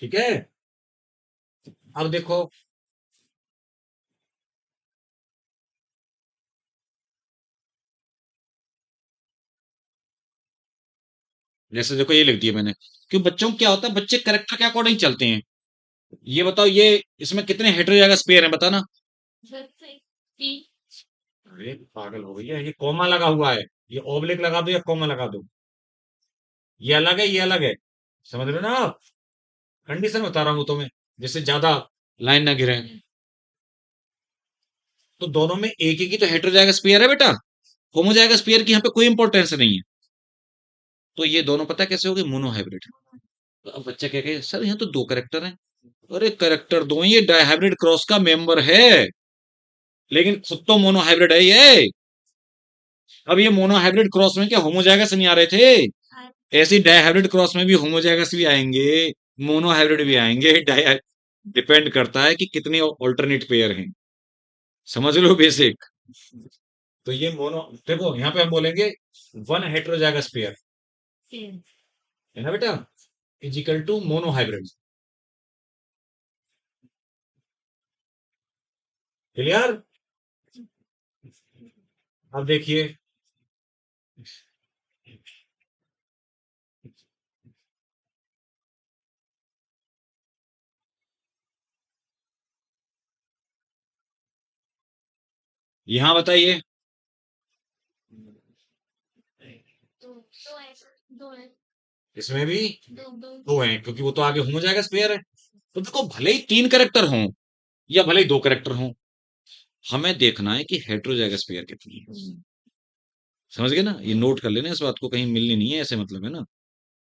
ठीक है। अब देखो, जैसे देखो ये लिख दिया मैंने, कि बच्चों को क्या होता है, बच्चे करेक्टर के अकॉर्डिंग चलते हैं। ये बताओ, ये इसमें कितने हेटेरोजाइगस पेयर हैं बताना। अरे पागल हो गई है, ये कॉमा लगा हुआ है, ये ओब्लिक लगा दो या कॉमा लगा दो, ये अलग है ये अलग है। समझ रहे हो ना आप? कंडीशन बता रहा हूं तुम्हें, जिससे ज्यादा लाइन ना गिरे। तो दोनों में एक एक ही तो हेटेरोजाइगस पेयर है बेटा, होमोजाइगस पेयर की यहाँ पे कोई इंपॉर्टेंस नहीं है। तो ये दोनों पता कैसे हो गए? Mono hybrid. तो अब बच्चा क्या कहे, सर यहाँ तो दो करेक्टर हैं। अरे करेक्टर दो हैं, ये डायहाइब्रिड क्रॉस का मेंबर है, लेकिन खुद तो मोनो हाइब्रिड है ये। अब ये मोनो हाइब्रिड क्रॉस में क्या होमोजाइगस नहीं आ रहे थे? ऐसे ही डायहाइब्रिड क्रॉस में भी होमोजाइगस भी आएंगे, मोनो हाइब्रिड भी आएंगे। डिपेंड करता है कि कितने ऑल्टरनेट पेयर हैं। समझ लो बेसिक। तो ये मोनो, देखो यहाँ पे हम बोलेंगे वन हेटेरोजाइगस पेयर है ना बेटा, is equal to mono hybrid. Clear? अब देखिए, यहां बताइए, इसमें भी दो हैं, क्योंकि वो तो आगे होमोजाइगस पेयर है। तो देखो, भले ही तीन करेक्टर हों या भले ही दो करेक्टर हों, हमें देखना है कि हेटेरोजाइगस पेयर कितनी है। समझ गए ना? ये नोट कर लेना, इस बात को कहीं मिलनी नहीं है, ऐसे मतलब है ना।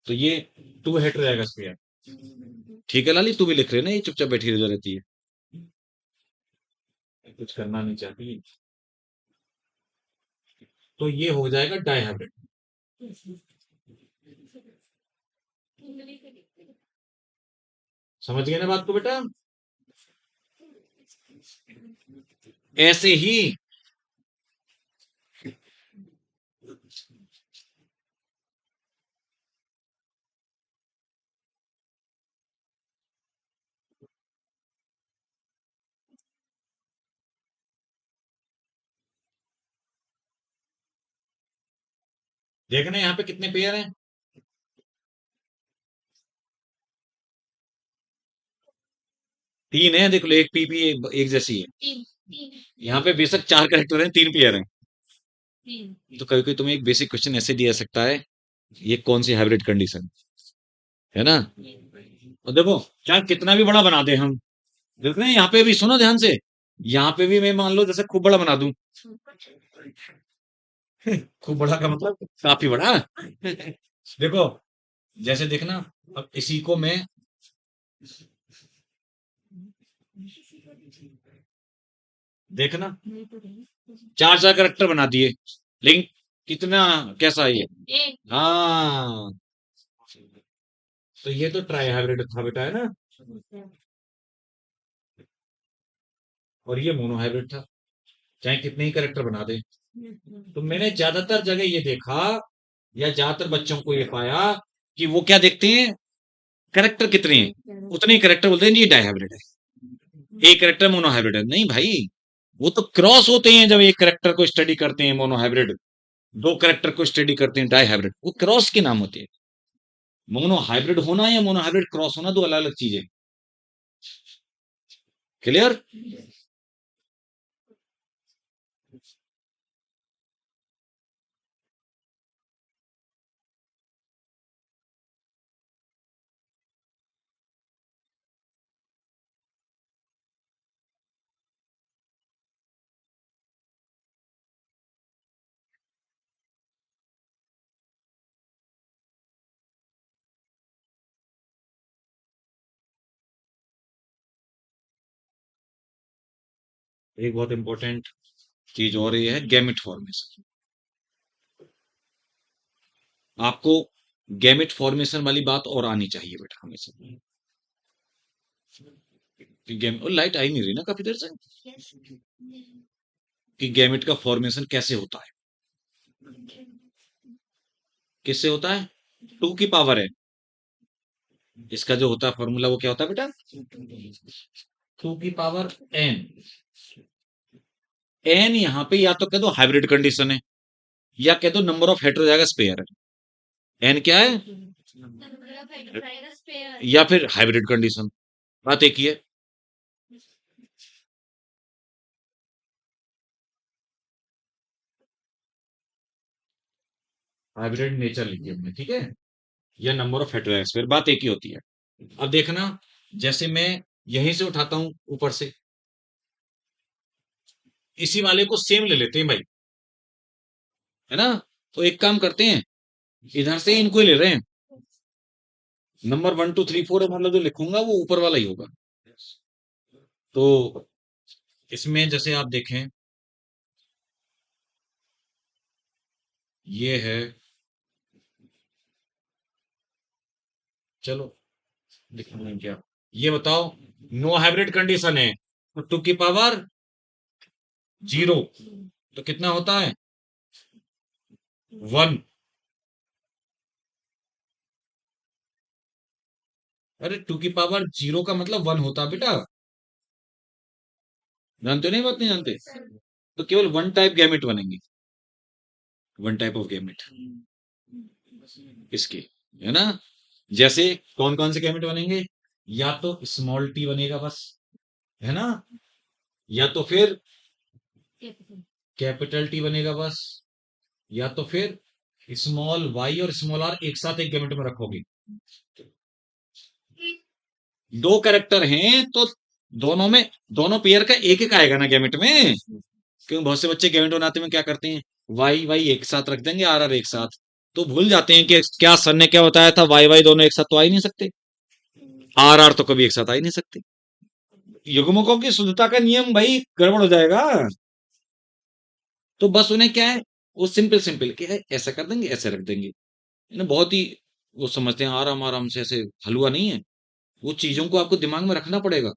तो ये टू हेटेरोजाइगस पेयर। ठीक है लाली, तू भी लिख रहे ना, ये चुपचाप बैठी रह रहती है, कुछ करना नहीं चाहती। तो ये हो जाएगा डायहाइब्रिड। समझ गए ना बात को बेटा? ऐसे ही देखना यहाँ पे कितने पेयर हैं। तीन है, देख लो, एक पीपी एक जैसी है। यहाँ पे बेशक चार करेक्टर हैं, तीन पेयर हैं। तो कभी कभी तुम्हें एक बेसिक क्वेश्चन ऐसे दिया जा सकता है, ये कौन सी हाइब्रिड कंडीशन है ना। और देखो, चाहे कितना भी बड़ा बना दे हम, देख रहे हैं यहाँ पे भी, सुनो ध्यान से, यहाँ पे भी मैं मान लो जैसे खूब बड़ा बना दूं, खूब बड़ा का मतलब काफी बड़ा। देखो, जैसे देखना, अब इसी को मैं देखना, चार चार करेक्टर बना दिए, लेकिन कितना कैसा है ये? हाँ, तो ये तो ट्राई हाइब्रिड था बेटा, है ना? और ये मोनो हाइब्रिड था, चाहे कितने ही करेक्टर बना दे। तो मैंने ज्यादातर जगह ये देखा, या ज्यादातर बच्चों को ये पाया कि वो क्या देखते हैं, करेक्टर कितने हैं उतने ही करेक्टर बोलते हैं जी ये डाई हाइब्रिड है, एक करेक्टर मोनो हाइब्रिड है। नहीं भाई, वो तो क्रॉस होते हैं जब एक करेक्टर को स्टडी करते हैं मोनो हाइब्रिड, दो करेक्टर को स्टडी करते हैं डाई हाइब्रिड, वो क्रॉस के नाम होते हैं। मोनो हाइब्रिड होना या मोनो हाइब्रिड क्रॉस होना दो अलग अलग चीजें। क्लियर? एक बहुत इंपॉर्टेंट चीज और ये है, गैमेट फॉर्मेशन। आपको गैमेट फॉर्मेशन वाली बात और आनी चाहिए बेटा हमेशा, कि गैम और लाइट आई नहीं रही ना काफी देर से, कि गैमेट का फॉर्मेशन कैसे होता है, किससे होता है, टू की पावर है, इसका जो होता है फॉर्मूला वो क्या होता है बेटा, टू की पावर एन। एन यहाँ पे या तो कह दो हाइब्रिड कंडीशन है, या कह दो नंबर ऑफ हेटेरोजाइगस पेयर है। एन क्या है, या फिर हाइब्रिड कंडीशन, बात एक ही है। हाइब्रिड नेचर लिखी हमने, ठीक है, या नंबर ऑफ हेटेरोजाइगस पेयर, बात एक ही होती है। अब देखना, जैसे मैं यहीं से उठाता हूं ऊपर से, इसी वाले को सेम ले लेते हैं भाई, है ना? तो एक काम करते हैं, इधर से इनको ही ले रहे हैं, नंबर 1 2 3 4 है, मतलब जो लिखूंगा वो ऊपर वाला ही होगा। तो इसमें जैसे आप देखें, ये है, चलो लिखूंगा क्या, ये बताओ, नो हाइब्रिड कंडीशन है, तो टू की पावर जीरो, तो कितना होता है, वन। अरे टू की पावर जीरो का मतलब वन होता है बेटा, जानते हो नहीं, बात नहीं जानते? तो केवल वन टाइप गैमेट बनेंगे, वन टाइप ऑफ गैमेट इसके, है ना? जैसे कौन कौन से गैमेट बनेंगे, या तो स्मॉल टी बनेगा बस, है ना, या तो फिर कैपिटल टी बनेगा बस, या तो फिर स्मॉल वाई और स्मॉल आर एक साथ एक गैमेट में रखोगे। दो कैरेक्टर हैं तो दोनों में, दोनों पेयर का एक एक आएगा ना गैमेट में, क्योंकि बहुत से बच्चे गैमेट बनाते में क्या करते हैं, वाई वाई एक साथ रख देंगे, आर आर एक साथ, तो भूल जाते हैं कि क्या सर ने क्या बताया था, वाई वाई दोनों एक साथ तो आ ही नहीं सकते, आर आर तो कभी एक साथ आ ही नहीं सकते। युग्मकों की शुद्धता का नियम भाई गड़बड़ हो जाएगा। तो बस उन्हें क्या है, वो सिंपल सिंपल क्या है, ऐसा कर देंगे, ऐसे रख देंगे, इन्हें बहुत ही, वो समझते हैं आराम आराम से, ऐसे हलवा नहीं है, वो चीजों को आपको दिमाग में रखना पड़ेगा,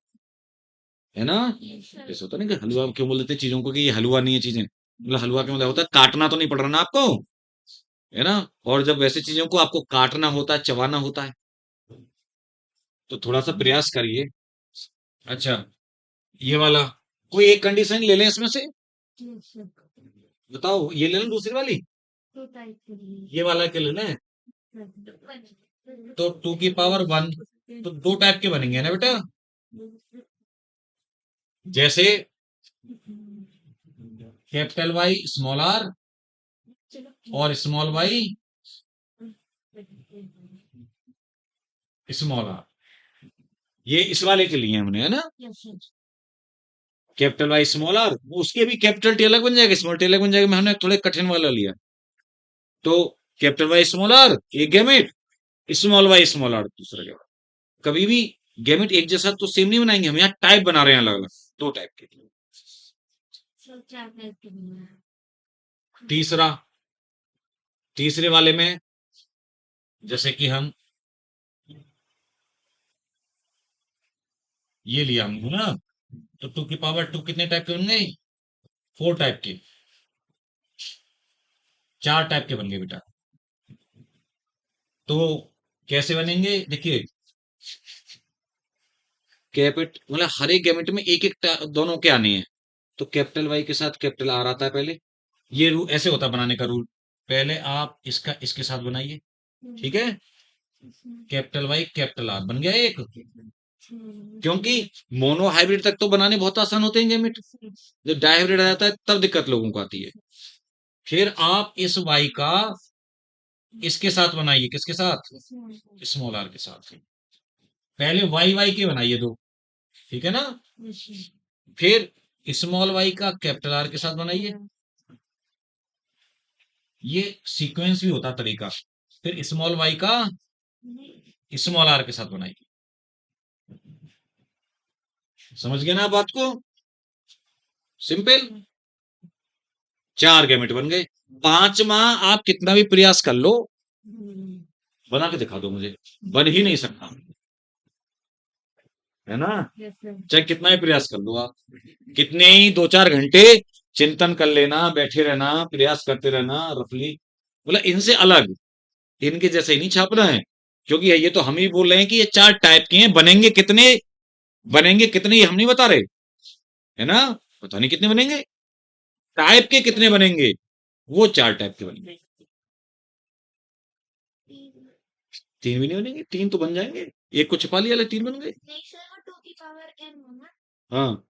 है ना? जैसे होता है ना कि हलवा क्यों बोल देते हैं चीजों को कि ये हलवा नहीं है चीजें, मतलब हलवा क्यों होता है, काटना तो नहीं पड़ रहा ना आपको, है ना? और जब वैसे चीजों को आपको काटना होता है, चबाना होता है, तो थोड़ा सा प्रयास करिए। अच्छा, ये वाला, कोई एक कंडीशन ले लें इसमें से, बताओ, ये ले लें दूसरी वाली, ये वाला क्या ले लें, तो टू की पावर वन, तो दो टाइप के बनेंगे ना बेटा, जैसे कैपिटल वाई स्मॉल आर, और स्मॉल वाई स्मॉल आर, ये इस वाले के लिए हमने, है ना, कैपिटल वाई स्मॉल आर, उसके भी कैपिटल टी अलग बन जाएगा, स्मॉल टी अलग बन जाएगा, हमने थोड़े कठिन वाला लिया। तो कैपिटल वाई स्मॉल आर एक gamete, small Y small R दूसरा गैमेट, कभी भी गैमेट एक जैसा तो सेम नहीं बनाएंगे हम, यहाँ टाइप बना रहे हैं अलग अलग, दो टाइप के। तीसरा, तीसरे वाले में जैसे कि हम ये लिया हमको ना, तो 2 की पावर 2 कितने टाइप के बन गए? 4 टाइप के, 4 टाइप के बन गए बेटा। तो कैसे बनेंगे? देखिए, मतलब हर एक गैमेट में एक एक दोनों के आने हैं। तो कैपिटल वाई के साथ कैपिटल आर आता है पहले। ये रूल ऐसे होता है बनाने का रूल। पहले आप इसका इसके साथ बनाइए, ठीक है? कैपिटल वाई कैपिटल आर बन गया एक। क्योंकि मोनो हाइब्रिड तक तो बनाने बहुत आसान होते हैं गैमेट, जब डाइहाइब्रिड आ जाता है तब दिक्कत लोगों को आती है। फिर आप इस वाई का इसके साथ बनाइए, किसके साथ? स्मॉल आर के साथ। पहले वाई वाई के बनाइए दो, ठीक है ना? फिर स्मॉल वाई का कैपिटल आर के साथ बनाइए। ये सीक्वेंस भी होता तरीका। फिर स्मॉल वाई का स्मॉल आर के साथ बनाइए। समझ गए ना आप बात को? सिंपल। 4 गैमेट बन गए। 5वां आप कितना भी प्रयास कर लो, बना के दिखा दो मुझे, बन ही नहीं सकता, है ना? चाहे कितना ही प्रयास कर लो आप, कितने ही 2-4 घंटे चिंतन कर लेना, बैठे रहना, प्रयास करते रहना रफली, मतलब इनसे अलग, इनके जैसे ही नहीं छापना है। क्योंकि ये तो हम ही बोल रहे हैं कि ये 4 टाइप के हैं, बनेंगे कितने, बनेंगे कितने ये हम नहीं बता रहे, है ना? पता नहीं कितने बनेंगे, टाइप के कितने बनेंगे, वो 4 टाइप के बनेंगे। 3 भी नहीं बनेंगे, 3 तो बन जाएंगे, एक को छिपा लिया, 3 बन गए। हाँ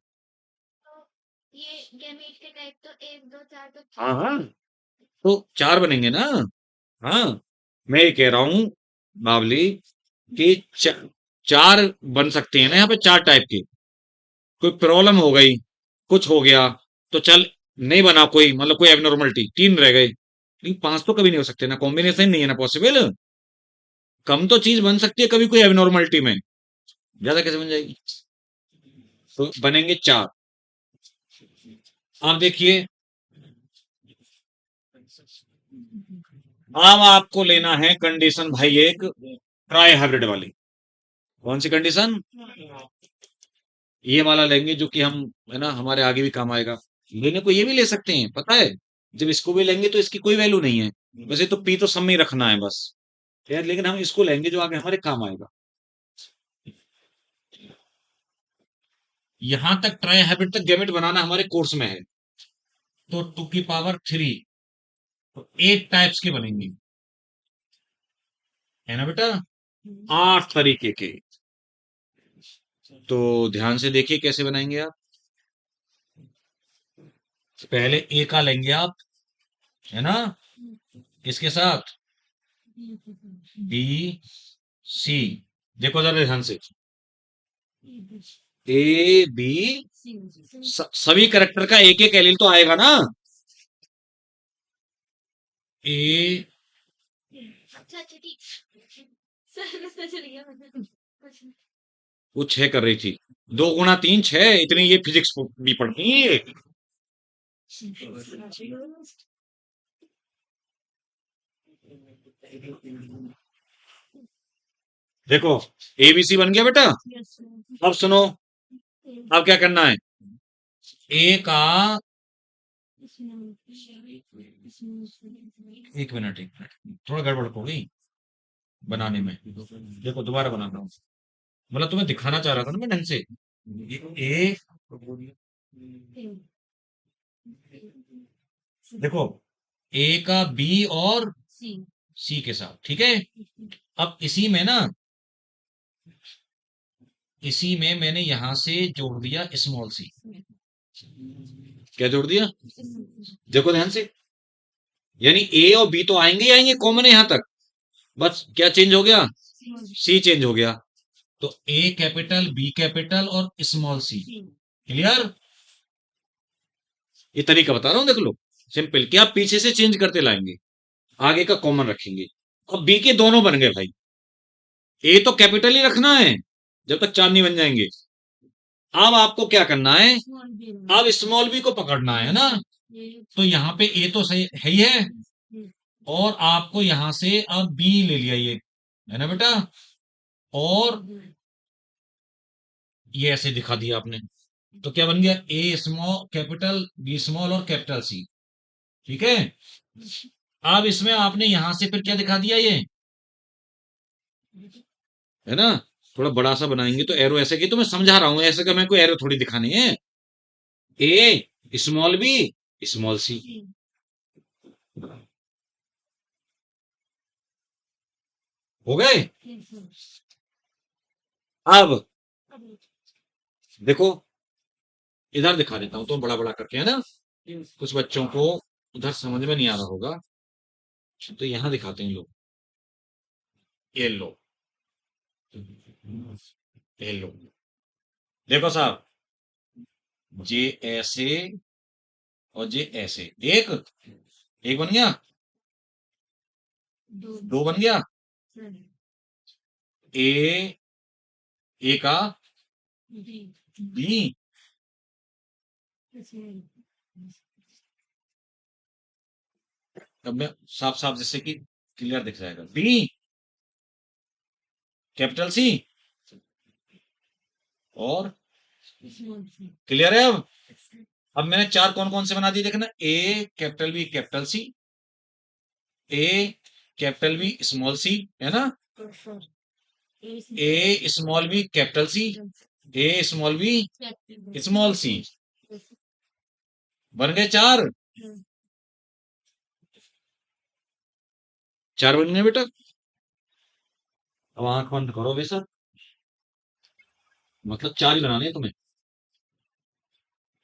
हाँ हाँ, तो 4 बनेंगे ना। हाँ, मैं ये कह रहा हूं बावली कि 4 बन सकते हैं ना यहाँ पे, 4 टाइप के। कोई प्रॉब्लम हो गई, कुछ हो गया, तो चल नहीं बना कोई, मतलब कोई एबनॉर्मलिटी, 3 रह गए, लेकिन 5 तो कभी नहीं हो सकते ना, कॉम्बिनेशन नहीं है ना पॉसिबल। कम तो चीज बन सकती है कभी कोई एबनॉर्मलिटी में, ज्यादा कैसे बन जाएगी? तो बनेंगे 4। आप देखिए, अब आपको लेना है कंडीशन भाई एक ट्राई हाइब्रिड वाली। कौन सी कंडीशन? ये वाला लेंगे जो कि हम, है ना, हमारे आगे भी काम आएगा। लेने को ये भी ले सकते हैं, पता है, जब इसको भी लेंगे तो इसकी कोई वैल्यू नहीं है, वैसे तो पी तो सब में ही रखना है बस यार, लेकिन हम इसको लेंगे जो आगे हमारे काम आएगा। यहां तक ट्राई हाइब्रिड तक गैमेट बनाना हमारे कोर्स में है। तो 2 की पावर 3, तो 8 टाइप्स के बनेंगे, है ना बेटा? 8 तरीके के। तो ध्यान से देखिए कैसे बनाएंगे आप। पहले ए का लेंगे आप, है ना, किसके साथ? B C. देखो जरा ध्यान से, ए बी, सभी करेक्टर का एक एक एलिल तो आएगा ना। ए, वो 6 कर रही थी, 2 × 3 6, इतनी ये फिजिक्स भी पढ़ती है। देखो, एबीसी बन गया बेटा। अब सुनो, अब क्या करना है? ए का, एक मिनट थोड़ा गड़बड़ हो गई बनाने में, देखो दोबारा बनाता हूँ, मतलब तुम्हें दिखाना चाह रहा था ना मैं ढंग से। ए, देखो, ए का बी और सी के साथ, ठीक है? अब इसी में ना, इसी में मैंने यहां से जोड़ दिया स्मॉल सी। क्या जोड़ दिया? देखो ध्यान से, यानी ए और बी तो आएंगे ही आएंगे, कॉमन है यहां तक, बस क्या चेंज हो गया? सी चेंज हो गया। तो ए कैपिटल, बी कैपिटल और स्मॉल सी। क्लियर? ये तरीका बता रहा हूं, देख लो, सिंपल, क्या आप पीछे से चेंज करते लाएंगे, आगे का कॉमन रखेंगे। अब बी के दोनों बन गए भाई, ए तो कैपिटल ही रखना है जब तक 4 नहीं बन जाएंगे। अब आपको क्या करना है, अब स्मॉल बी को पकड़ना है ना, तो यहाँ पे ए तो सही है ही है, और आपको यहां से अब बी ले लिया ये, है ना बेटा, और ये ऐसे दिखा दिया आपने, तो क्या बन गया, ए स्मॉल कैपिटल, बी स्मॉल और कैपिटल सी, ठीक है। अब इसमें आपने यहां से फिर क्या दिखा दिया ये, है ना, थोड़ा बड़ा सा बनाएंगे तो एरो ऐसे की, तो मैं समझा रहा हूं, ऐसे का मैं कोई एरो थोड़ी दिखानी है, ए स्मॉल बी स्मॉल सी, हो गए। अब देखो, इधर दिखा देता हूं तो बड़ा बड़ा करके, है ना, कुछ बच्चों को उधर समझ में नहीं आ रहा होगा, तो यहां दिखाते हैं लोग, ये लो, ये लो, देखो साहब, जे ऐसे और जे ऐसे, एक एक बन गया, दो बन गया, ए ए का बी, अब मैं साफ साफ जैसे कि क्लियर दिख जाएगा, बी कैपिटल सी, और क्लियर है। अब मैंने चार कौन कौन से बना दिए देखना, ए कैपिटल बी कैपिटल सी, ए कैपिटल बी स्मॉल सी, है ना, ए स्मॉल बी कैपिटल सी, ए स्मॉल बी स्मॉल सी, बन गए चार, चार बन गए बेटा। अब आंख बंद करो वैसा, मतलब चार ही बनाने हैं तुम्हें,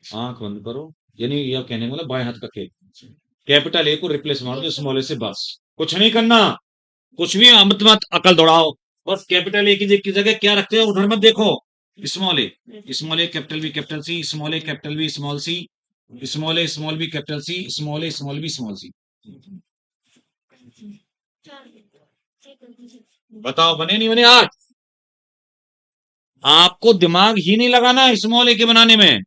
आंख बंद करो, यानी यह कहने वाला बाएं हाथ का खेल, कैपिटल ए को रिप्लेस मार दो स्मॉल ए से, बस कुछ नहीं करना, कुछ भी मत मत अकल दौड़ाओ, बस कैपिटल ए की जगह क्या रखते हो उधर मत देखो, small A capital B capital C, small A capital B small C, small A small B capital C, small A small B small C, बताओ बने नहीं बने आठ। आपको दिमाग ही नहीं लगाना स्मॉल ए के बनाने में,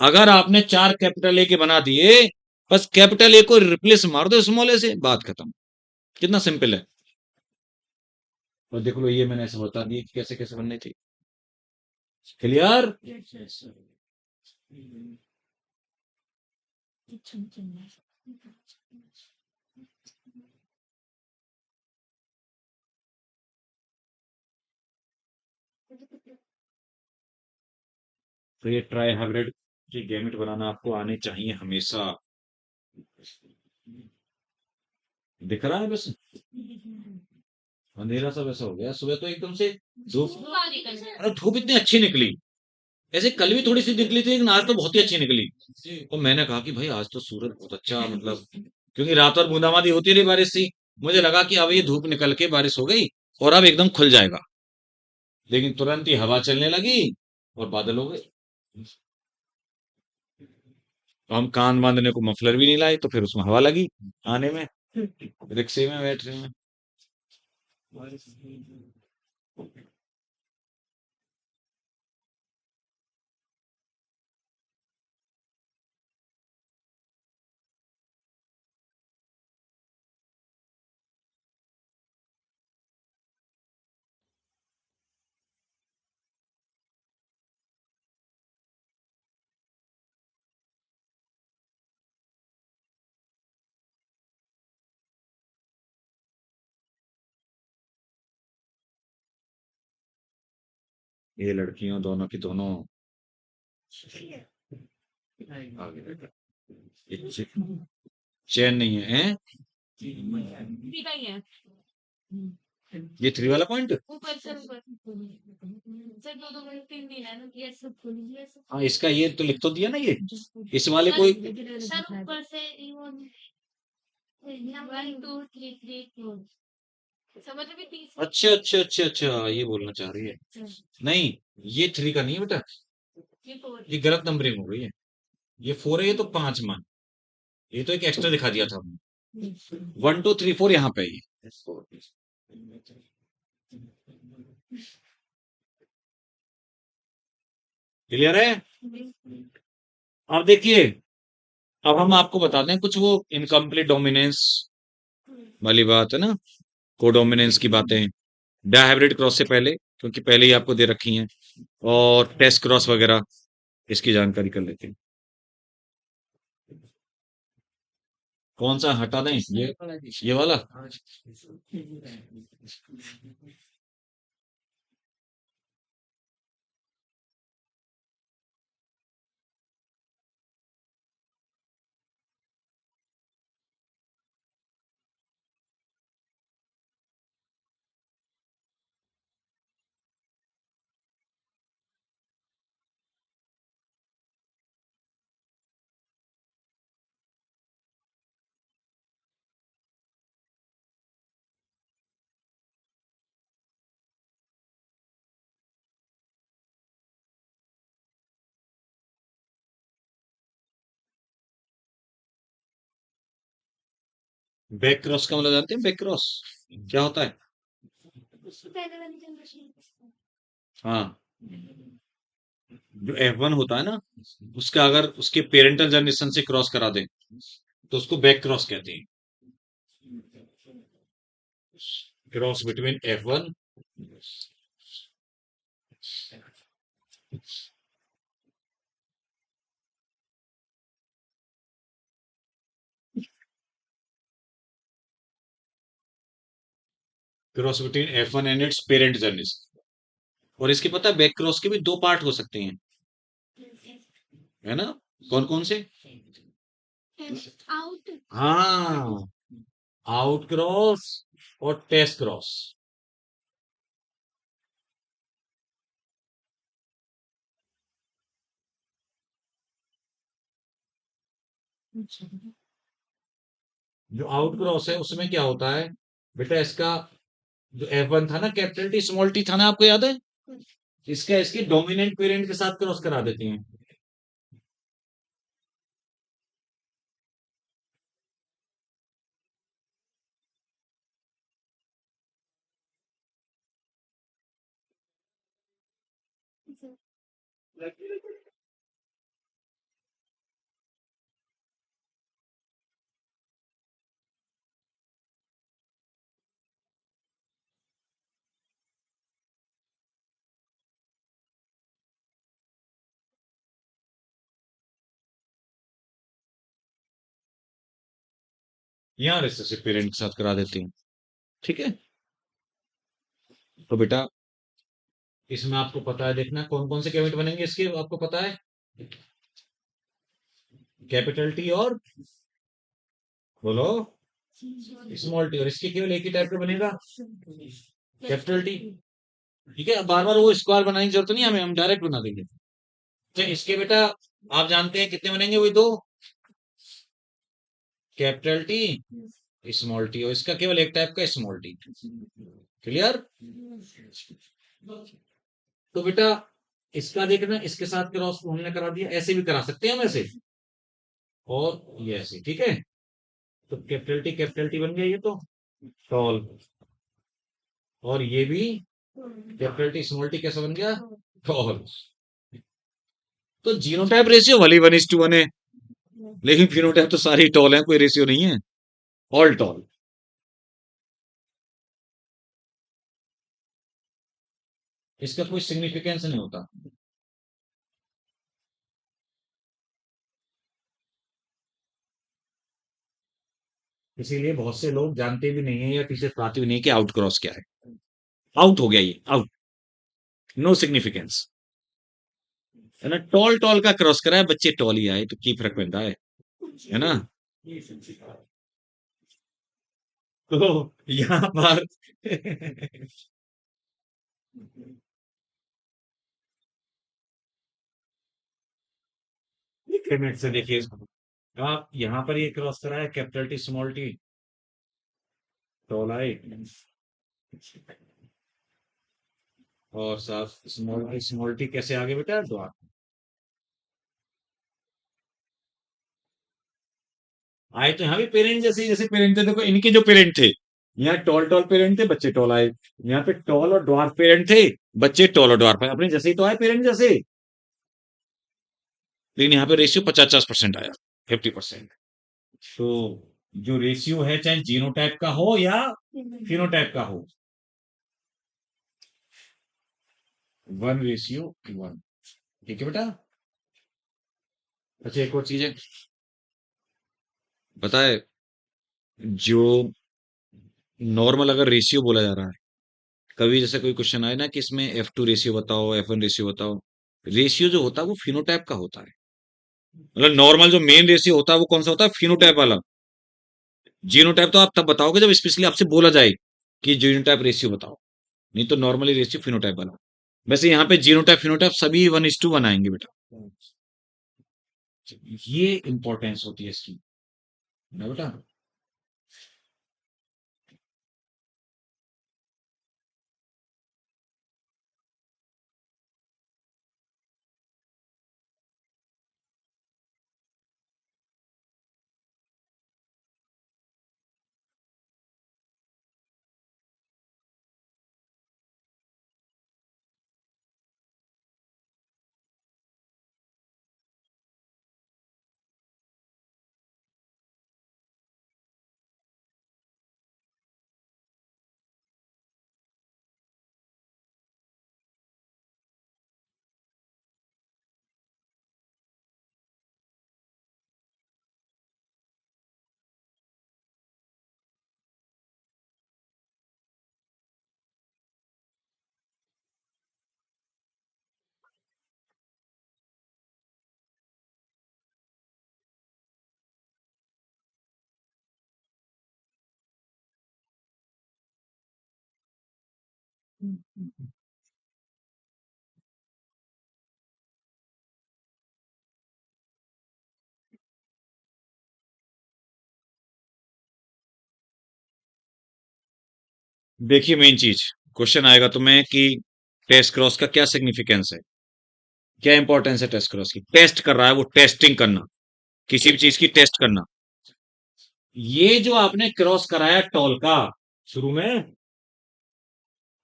अगर आपने चार कैपिटल ए के बना दिए, बस कैपिटल ए को रिप्लेस मार दो स्मॉल ए से, बात खत्म, कितना सिंपल है। और देख लो ये मैंने ऐसे बता दी कि कैसे कैसे बननी थी, क्लियर। तो ये ट्राई हाइब्रिड की गैमेट बनाना आपको आने चाहिए हमेशा, दिख रहा है बस, अंधेरा सा वैसा हो गया, सुबह तो एकदम से धूप, अरे धूप इतनी अच्छी निकली, ऐसे कल भी थोड़ी सी निकली थी लेकिन आज तो बहुत ही अच्छी निकली, तो मैंने कहा कि भाई आज तो सूरज बहुत अच्छा, मतलब क्योंकि रात भर बूंदाबांदी होती रही बारिश थी, मुझे लगा कि अब ये धूप निकल के बारिश हो गई और अब एकदम खुल जाएगा, लेकिन तुरंत ही हवा चलने लगी और बादल हो गए, तो हम कान बांधने को मफलर भी नहीं लाए, तो फिर उसमें हवा लगी आने में, रिक्शे में बैठ रहे हैं। ये लड़कियों दोनों की दोनों आगे बैठा, ये चैन नहीं है, हैं? ये थ्री वाला पॉइंट, हाँ इसका ये तो लिख तो दिया ना ये, इस वाले को, अच्छा अच्छा अच्छा अच्छा ये बोलना चाह रही है, नहीं ये थ्री का नहीं है बेटा, ये गलत नंबरिंग हो गई है, ये फोर है, ये तो पांच मान, ये तो एक एक्स्ट्रा दिखा दिया था हमने, वन टू थ्री फोर यहाँ पे है ये, क्लियर है? अब देखिए, अब हम आपको बताते हैं कुछ वो इनकम्प्लीट डोमिनेंस वाली बात है ना, कोडोमिनेंस की बातें, डायहाइब्रिड क्रॉस से पहले, क्योंकि पहले ही आपको दे रखी हैं, और टेस्ट क्रॉस वगैरह, इसकी जानकारी कर लेते हैं। कौन सा हटा दें, ये वाला? बैक क्रॉस का मतलब जानते हैं? बैक क्रॉस क्या होता है? हाँ, जो F1 होता है ना, उसका अगर उसके पेरेंटल जनरेशन से क्रॉस करा दे तो उसको बैक क्रॉस कहते हैं। Cross between F1, cross between F1 and it's parent generation. और इसके पता है बैक क्रॉस के भी दो पार्ट हो सकते हैं, है ना? कौन कौन से? हाँ, आउट क्रॉस और टेस्ट क्रॉस। जो आउट क्रॉस है उसमें क्या होता है बेटा, इसका जो F1 था ना, कैपिटल टी स्मॉल टी था ना, आपको याद है? इसका इसके डोमिनेंट पेरेंट के साथ क्रॉस करा देते हैं। यहाँ रिसेसिव पेरेंट के साथ करा देते हैं। ठीक है, तो बेटा इसमें आपको पता है, देखना कौन कौन से कैविट बनेंगे इसके, आपको पता है? कैपिटल टी और, बोलो, स्मॉल टी। और इसके केवल एक ही टाइप का बनेगा, कैपिटल टी। ठीक है, अब बार बार वो स्क्वायर बनाने की जरूरत नहीं है हमें, हम डायरेक्ट बना देंगे। तो इसके बेटा आप जानते हैं कितने बनेंगे? वही दो, कैपिटल टी स्मॉल टी, और इसका केवल एक टाइप का स्मॉल टी। क्लियर? तो बेटा इसका देखना, इसके साथ क्रॉस हमने करा दिया, ऐसे भी करा सकते हैं हम, ऐसे और ये ऐसे। ठीक है, तो कैपिटल टी बन गया ये तो टॉल, और ये भी कैपिटल टी स्मॉल टी कैसा बन गया? टॉल। तो जीनोटाइप रेशियो भले 1:1 है, लेकिन फिनोटाइप तो सारे टॉल हैं, कोई रेशियो नहीं है, ऑल टॉल। इसका कोई सिग्निफिकेंस नहीं होता। इसीलिए बहुत से लोग जानते भी नहीं है या टीचर पढ़ाते भी नहीं कि आउट क्रॉस क्या है। आउट हो गया ये, आउट, नो सिग्निफिकेंस, है ना? टॉल टॉल का क्रॉस करा है, बच्चे टॉल ही आए तो की फर्क पड़ता है ना? तो यहाँ पर मिनट से देखिए इसको, आप यहाँ पर ये क्रॉस करा है, capital T small T, tall आए, और साफ स्मॉल टी कैसे आगे बेटा? द्वार आए तो यहाँ भी पेरेंट जैसे जैसे पेरेंट थे, देखो इनके जो पेरेंट थे, यहाँ टॉल टॉल पेरेंट थे, बच्चे टॉल आए। यहाँ पे टॉल और ड्वार्फ पेरेंट थे, बच्चे टॉल और ड्वार्फ आए, अपने जैसे ही तो आए पेरेंट जैसे। लेकिन यहाँ पे रेशियो 50-50% आया, 50%। तो जो रेशियो है चाहे जीनोटाइप का हो या फिनोटाइप का हो, 1:1। ठीक है बेटा। अच्छा एक और चीज है, पता है, जो नॉर्मल अगर रेशियो बोला जा रहा है, कभी जैसे कोई क्वेश्चन आए ना कि इसमें F2 रेशियो बताओ, F1 रेशियो बताओ, रेशियो जो होता है वो फिनोटाइप का होता है। मतलब नॉर्मल जो मेन रेशियो होता है वो कौन सा होता है, फिनोटाइप वाला। जीनोटाइप तो आप तब बताओगे जब स्पेशली आपसे बोला जाए कि जीनोटाइप रेशियो बताओ, नहीं तो नॉर्मली रेशियो फिनोटाइप वाला। वैसे यहाँ पे जीनोटाइप फिनोटाइप सभी 1:1 आएंगे बेटा, ये इंपॉर्टेंस होती है इसकी, ना बेटा। देखिए मेन चीज, क्वेश्चन आएगा तुम्हें कि टेस्ट क्रॉस का क्या सिग्निफिकेंस है, क्या इंपॉर्टेंस है टेस्ट क्रॉस की। टेस्ट कर रहा है वो, टेस्टिंग करना, किसी भी चीज की टेस्ट करना। ये जो आपने क्रॉस कराया टॉल का शुरू में,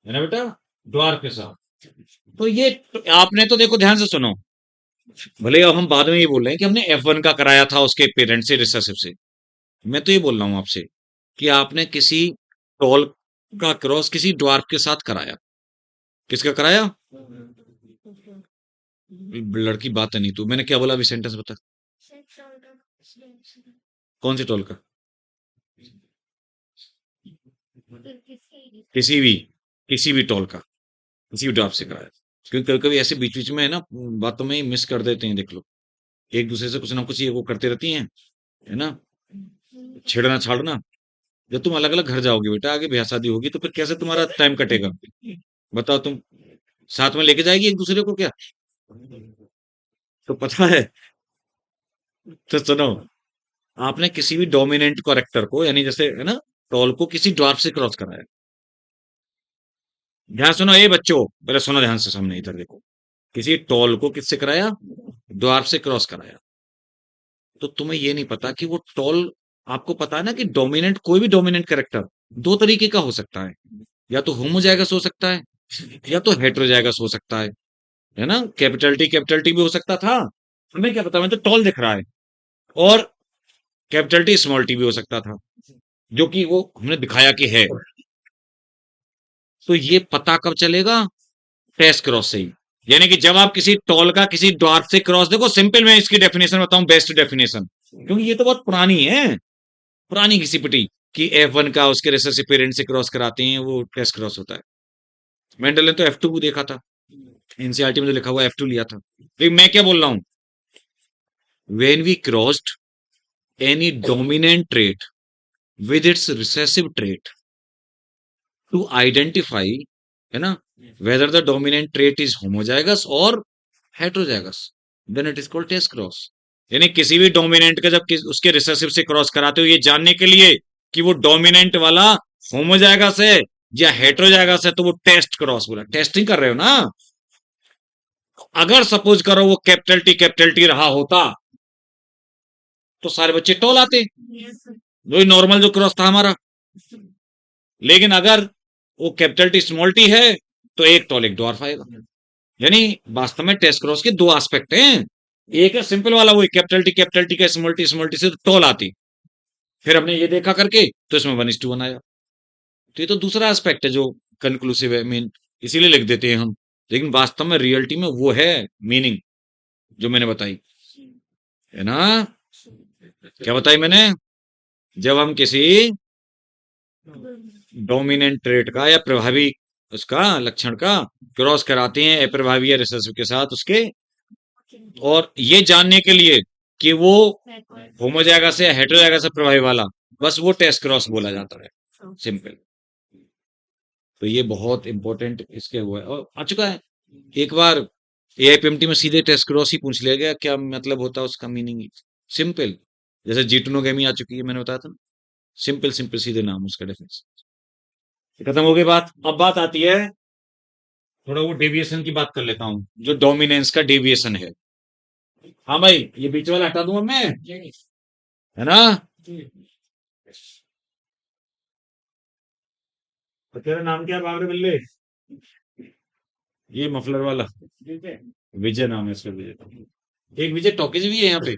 है ना बेटा, ड्वार्फ के साथ, तो ये आपने तो देखो ध्यान से सुनो, भले अब हम बाद में ये बोल रहे हैं कि हमने F1 का कराया था उसके पेरेंट से, रिसेसिव से। मैं तो ये बोल रहा हूं आपसे कि आपने किसी टॉल का क्रॉस किसी ड्वार्फ के साथ कराया। किसका कराया? लड़की बात है नहीं, तू मैंने क्या बोला अभी, सेंटेंस बता। कौन से टॉल का? किसी भी, किसी भी टॉल का, किसी भी ड्राफ्ट से कराया। क्योंकि कभी कभी ऐसे बीच बीच में है ना, बातों में मिस कर देते हैं, देख लो, एक दूसरे से कुछ ना कुछ ये वो करते रहती हैं, है ना, छेड़ना छाड़ना। जब तुम अलग अलग घर जाओगे बेटा, आगे ब्याह शादी होगी, तो फिर कैसे तुम्हारा टाइम कटेगा, बताओ तुम। साथ में लेके जाएगी एक दूसरे को क्या? तो पता है, तो सुनो, आपने किसी भी डोमिनेंट करेक्टर को, यानी जैसे है ना, टॉल को किसी ड्वार्फ से क्रॉस कराया। ध्यान सुनो ये बच्चों, पहले सुनो ध्यान से, सामने इधर देखो, किसी टॉल को किससे कराया? ड्वार्फ से क्रॉस कराया। तो तुम्हें ये नहीं पता कि वो टॉल, आपको पता है ना कि डोमिनेंट, कोई भी डोमिनेंट कैरेक्टर दो तरीके का हो सकता है, या तो होमोजाइगस हो सकता है, या तो हेटेरोजाइगस हो सकता है ना। कैपिटल टी भी हो सकता था, हमें क्या पता, मैं तो टॉल दिख रहा है। और कैपिटल टी स्मॉल टी भी हो सकता था, जो कि वो हमने दिखाया कि है। तो ये पता कब चलेगा? टेस्ट क्रॉस से ही। यानी कि जब आप किसी टॉल का किसी ड्वार्फ से क्रॉस, देखो सिंपल, मैं इसकी डेफिनेशन बताऊं, बेस्ट डेफिनेशन, क्योंकि ये तो बहुत पुरानी है, पुरानी घिसी पिटी, कि F1 का उसके रिसेसिव पेरेंट से क्रॉस कराते हैं, वो टेस्ट क्रॉस होता है। मेंडल ने तो F2 को देखा था, एनसीईआरटी में जो लिखा हुआ F2 लिया था। लेकिन मैं क्या बोल रहा हूं, when we crossed any dominant trait with its recessive trait to identify, है ना, whether the dominant trait is homozygous or heterozygous, then it is called test cross। यानी किसी भी डोमिनेंट का जब उसके रिसेसिव से क्रॉस कराते हो, ये जानने के लिए कि वो डोमिनेंट वाला होमोजाइगस है या हेटेरोजाइगस है, तो वो टेस्ट क्रॉस बोला। टेस्टिंग कर रहे हो ना। अगर सपोज करो वो कैपिटल टी रहा होता, तो सारे बच्चे टॉल आते, वही नॉर्मल जो क्रॉस था हमारा। लेकिन अगर वो कैपिटल टी स्मॉल टी है, तो एक टॉल एक ड्वार्फ आएगा। यानी वास्तव में टेस्ट क्रॉस के दो एस्पेक्ट हैं, एक है सिंपल वाला, वही कैपिटल टी का स्मॉल टी से तो टॉल आती। फिर हमने ये देखा करके तो इसमें 1:1 आया। तो ये तो दूसरा एस्पेक्ट है जो कंक्लूसिव है, मीन इसीलिए लिख देते हैं हम। लेकिन वास्तव में रियलिटी में वो है मीनिंग जो मैंने बताई, है ना? क्या बताई मैंने? जब हम किसी डोमिनेंट ट्रेट का या प्रभावी उसका लक्षण का क्रॉस कराते हैं अप्रभावी या रिसेसिव के साथ उसके, और ये जानने के लिए कि वो होमोजाइगस है हेटेरोजाइगस है प्रभावी वाला, बस वो टेस्ट क्रॉस बोला जाता है, सिंपल। तो ये बहुत इंपॉर्टेंट इसके हुआ है और आ चुका है। एक बार एआईपीएमटी में सीधे टेस्ट क्रॉस ही पूछ लिया गया, क्या मतलब होता है उसका मीनिंग, सिंपल। जैसे जीटोनोगेमी आ चुकी है, मैंने बताया था, सिंपल सिंपल सीधे नाम उसका डेफिनेशन। खत्म हो गई बात। अब बात आती है, थोड़ा वो डेविएशन की बात कर लेता हूँ, जो डोमिनेंस का डेविएशन है। हाँ भाई, ये बीच वाला हटा दूंगा मैं, है ना? तो तेरा नाम क्या है बाबरे बिल्ले? ये मफलर वाला विजय नाम है इसका, विजय। एक विजय टॉकीज भी है यहाँ पे।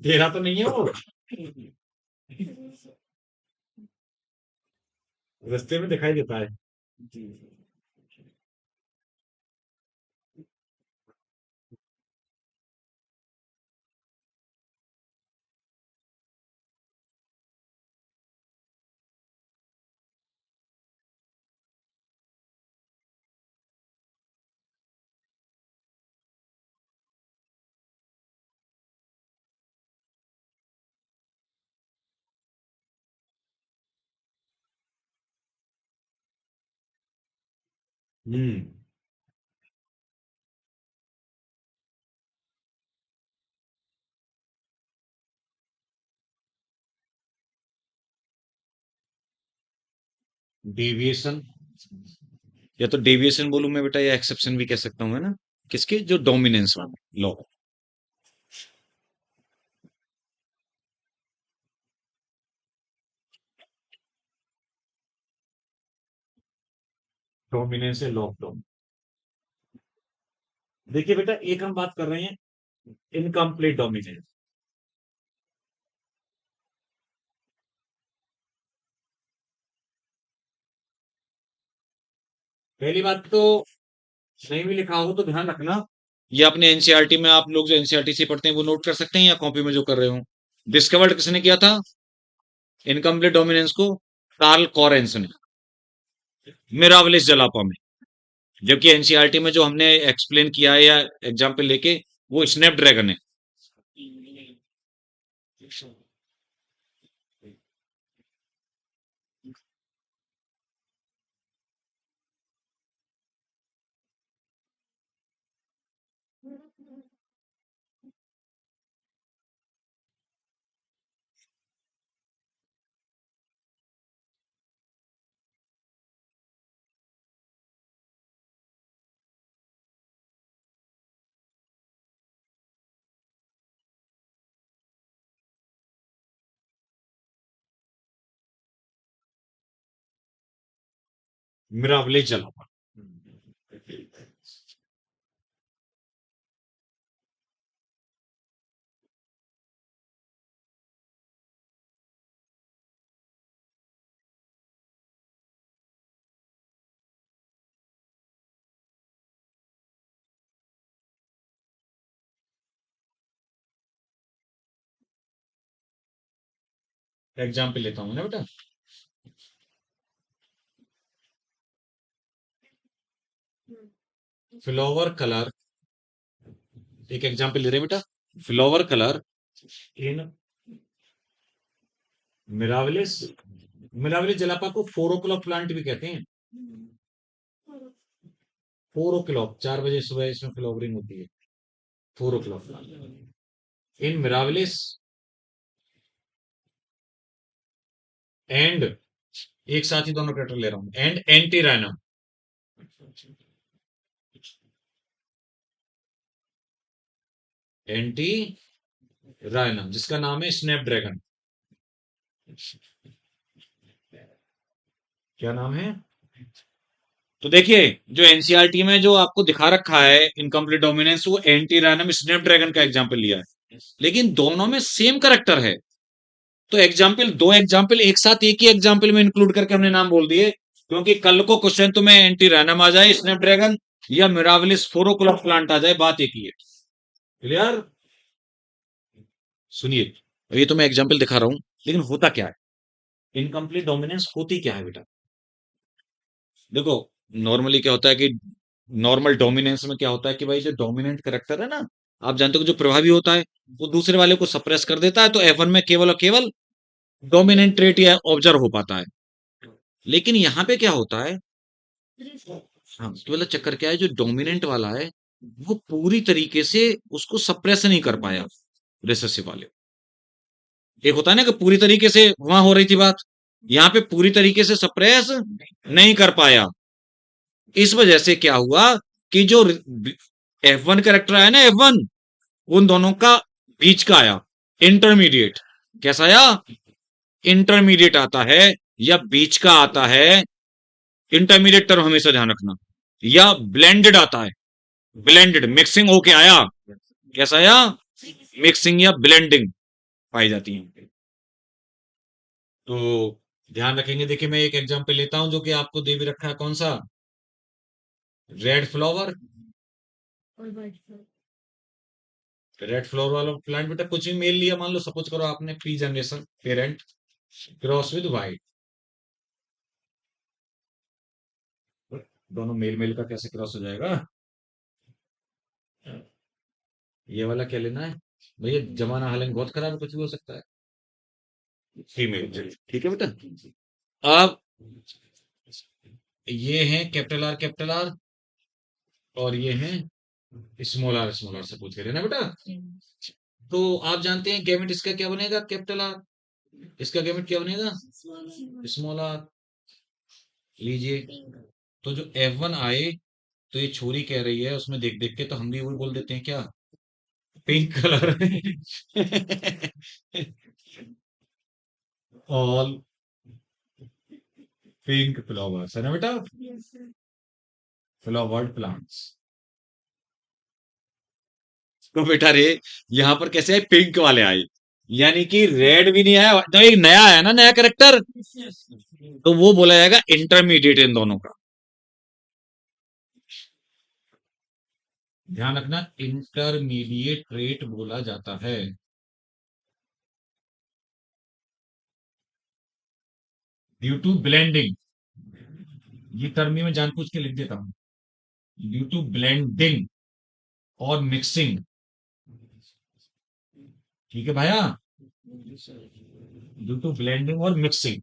तेरा तो नहीं है वो? रास्ते में दिखाई देता है। हम्म। डेविएशन, या तो डेविएशन बोलूं मैं बेटा, या एक्सेप्शन भी कह सकता हूँ, है ना? किसके? जो डोमिनेंस वाला लॉ। डोमिनेंस है लॉ ऑफ डोम। देखिए बेटा, एक हम बात कर रहे हैं इनकम्प्लीट डोमिनेंस। पहली बात तो, नहीं भी लिखा हो तो ध्यान रखना, ये अपने एनसीईआरटी में आप लोग जो एनसीईआरटी से पढ़ते हैं वो नोट कर सकते हैं, या कॉपी में जो कर रहे हो। डिस्कवर्ड किसने किया था इनकम्प्लीट डोमिनेंस को? कार्ल कॉरेंस ने, मिरावलिस जलापा में। जबकि एनसीईआरटी में जो हमने एक्सप्लेन किया है या एग्जाम्पल लेके, वो स्नैपड्रैगन है। मिरावलिस जलापा। एग्जाम्पल लेता हूँ ना बेटा, फ्लावर कलर, एक एग्जाम्पल ले रहे हैं बेटा, फ्लावर कलर इन मिरावलिस। मिरावलिस जलापा को 4 o'clock प्लांट भी कहते हैं। 4 o'clock, 4 बजे सुबह इसमें फ्लावरिंग होती है। 4 o'clock इन मिरावलिस एंड, एक साथ ही दोनों कैरेक्टर ले रहा हूं, एंड एंटी रैनम। एंटी रैनम जिसका नाम है स्नैपड्रैगन। क्या नाम है? तो देखिए, जो एनसीईआरटी में जो आपको दिखा रखा है इनकम्प्लीट डोमिनेंस, वो एंटी रैनम स्नैपड्रैगन का एग्जाम्पल लिया है, लेकिन दोनों में सेम करेक्टर है। तो एग्जाम्पल, दो एग्जाम्पल एक साथ एक ही एग्जाम्पल में इंक्लूड करके हमने नाम बोल दिए, क्योंकि कल को क्वेश्चन तुम्हें एंटी रैनम आ जाए, स्नैपड्रैगन या मिराविलिस फोरोकुलर प्लांट आ जाए, बात एक ही है। क्लियर? सुनिए, ये तो मैं एग्जाम्पल दिखा रहा हूं, लेकिन होता क्या है इनकम्प्लीट डोमिनेंस, होती क्या है बेटा? देखो, नॉर्मली क्या होता है कि नॉर्मल डोमिनेंस में क्या होता है कि भाई जो डोमिनेंट करेक्टर है ना, आप जानते हो कि जो प्रभावी होता है वो दूसरे वाले को सप्रेस कर देता है, तो F1 में केवल और केवल डोमिनेंट ट्रेट या ऑब्जर्व हो पाता है। लेकिन यहाँ पे क्या होता है, हाँ, उसके वाला चक्कर क्या है, जो डोमिनेंट वाला है वो पूरी तरीके से उसको सप्रेस नहीं कर पाया रिसेसिव वाले। एक होता है ना कि पूरी तरीके से वहां हो रही थी बात, यहाँ पे पूरी तरीके से सप्रेस नहीं कर पाया। इस वजह से क्या हुआ कि जो F1 कैरेक्टर आया ना, F1 उन दोनों का बीच का आया, इंटरमीडिएट। कैसा आया? इंटरमीडिएट आता है या बीच का आता है, इंटरमीडिएट टर्म हमेशा ध्यान रखना, या ब्लेंडेड आता है, ब्लेंडेड मिक्सिंग होके आया। कैसा आया? मिक्सिंग या ब्लेंडिंग पाई जाती है। तो ध्यान रखेंगे। देखिए, मैं एक एग्जांपल लेता हूं जो कि आपको दे भी रखा है, कौन सा? Red flower. रेड फ्लावर वाला प्लांट बेटा, कुछ भी मेल लिया, मान लो सपोज करो आपने pre generation parent cross with white, दोनों मेल मेल का कैसे क्रॉस हो जाएगा? ये वाला क्या लेना है भैया? जमाना हालांकि बहुत खराब है, कुछ भी हो सकता है। फीमेल, ठीक है बेटा। अब ये हैं कैपिटल आर और ये हैं स्मॉल आर से पूछ के लेना बेटा। तो आप जानते हैं गैमेट इसका क्या बनेगा? Capital R. इसका गैमेट क्या बनेगा? Small R. लीजिए, तो जो F1 आए, तो ये छोरी कह रही है उसमें देख देख के, तो हम भी वही बोल देते हैं क्या? Pink colour. All pink flowers है ना बेटा, फ्लावर्ड प्लांट्स। तो बेटा रे, यहाँ पर कैसे आए? पिंक वाले आए, यानी कि रेड भी नहीं आया, तो एक नया आया ना, नया करेक्टर, तो वो बोला जाएगा इंटरमीडिएट इन दोनों का। ध्यान रखना, इंटरमीडिएट ट्रेट बोला जाता है। ड्यू टू ब्लेंडिंग, ये टर्म भी मैं जानबूझ के लिख देता हूं, ड्यू टू ब्लेंडिंग और मिक्सिंग। ठीक है भाया, ड्यू टू ब्लेंडिंग और मिक्सिंग,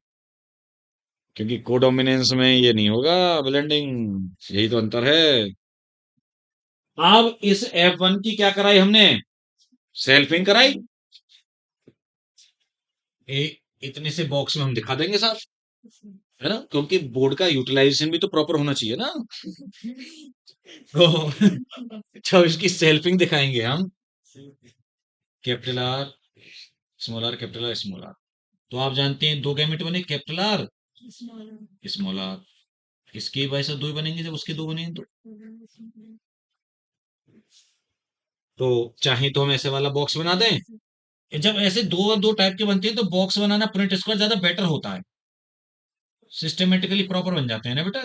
क्योंकि कोडोमिनेंस में ये नहीं होगा ब्लेंडिंग, यही तो अंतर है। अब इस F1 की क्या कराई हमने? सेल्फिंग कराई। इतने से बॉक्स में हम दिखा देंगे साहब, है ना, क्योंकि बोर्ड का यूटिलाइजेशन भी तो प्रॉपर होना चाहिए ना। तो जब इसकी सेल्फिंग दिखाएंगे हम, capital R small R, capital R small R, तो आप जानते हैं दो गैमेट बने, कैपिटल आर स्मॉल आर। इसके वैसे दो ही बनेंगे, जब उसके दो बनेंगे तो चाहे तो हम ऐसे वाला बॉक्स बना दें। जब ऐसे दो दो टाइप के बनते हैं तो बॉक्स बनाना प्रिंट स्क्वायर ज्यादा बेटर होता है, सिस्टमेटिकली प्रॉपर बन जाते हैं ना बेटा।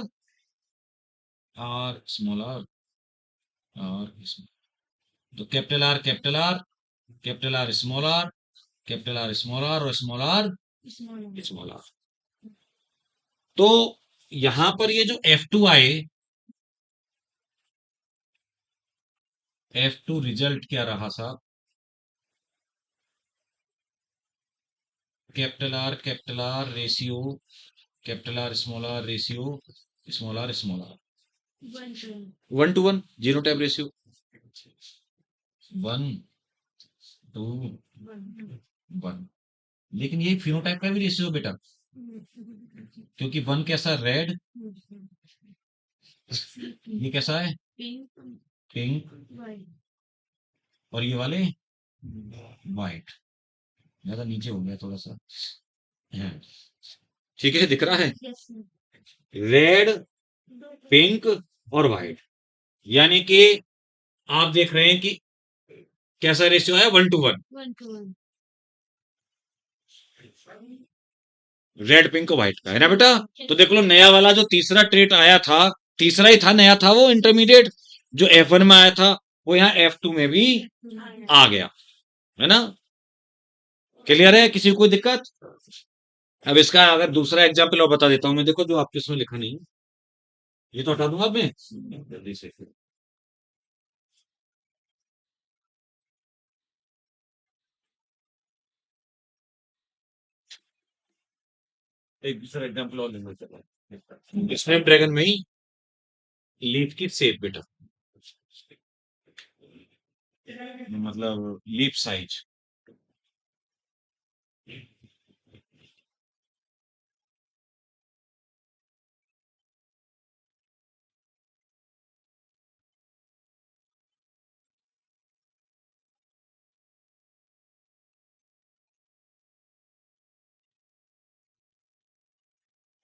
आर स्मॉल आर, और तो capital R capital R small R, capital R small R और स्मॉल आर स्मॉल आर। तो यहां पर ये जो F2 आए, F2 रिजल्ट क्या रहा साहब? Capital R ratio, capital R ratio, small R 1:1, zero type ratio 1:1। लेकिन ये फिनोटाइप का भी रेशियो बेटा, क्योंकि वन कैसा? रेड। ये कैसा है? पिंक। और ये वाले वाइट। ज्यादा नीचे हो गया थोड़ा सा, हाँ, ठीक है, दिख रहा है। रेड पिंक और व्हाइट, यानी कि आप देख रहे हैं कि कैसा रेशियो है, 1:1, रेड पिंक व्हाइट का, है ना बेटा। तो देख लो नया वाला जो तीसरा ट्रेट आया था, तीसरा ही था, नया था वो इंटरमीडिएट, जो F1 में आया था वो यहाँ F2 में भी आ गया, है ना। क्लियर है, किसी को कोई दिक्कत। अब इसका अगर दूसरा एग्जाम्पल और बता देता हूं मैं, देखो जो आपके इसमें लिखा नहीं है, ये तो हटा दूंगा अब मैं जल्दी से। एक दूसरा एग्जाम्पल और लेना चला, स्नैप ड्रैगन में ही लीफ की शेप बेटा, मतलब लीफ साइज।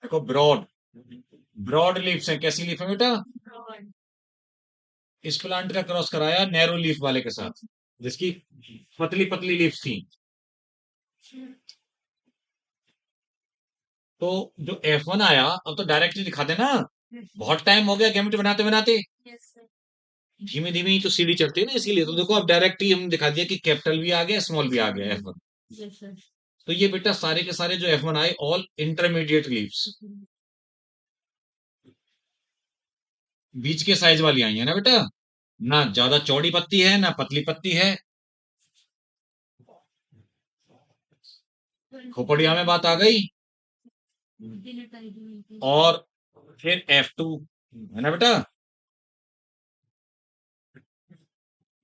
देखो ब्रॉड, ब्रॉड लीव्स है, कैसी लीफ है बेटा, इस प्लांट का क्रॉस कराया नैरो लीफ वाले के साथ, जिसकी पतली पतली लीफ थी। तो जो F1 आया, अब तो डायरेक्टली दिखा देना, बहुत टाइम हो गया गेमेट बनाते बनाते, धीमे धीमे ही तो सीढ़ी चढ़ती है ना, इसीलिए तो देखो अब डायरेक्ट ही हम दिखा दिया कि कैपिटल भी आ गया, स्मॉल भी आ गया F1। तो ये बेटा सारे के सारे जो F1 आए, ऑल इंटरमीडिएट लीव्स, बीच के साइज वाली आई है ना बेटा, ना ज्यादा चौड़ी पत्ती है ना पतली पत्ती है। खोपड़िया में बात आ गई। और फिर F2, है ना बेटा,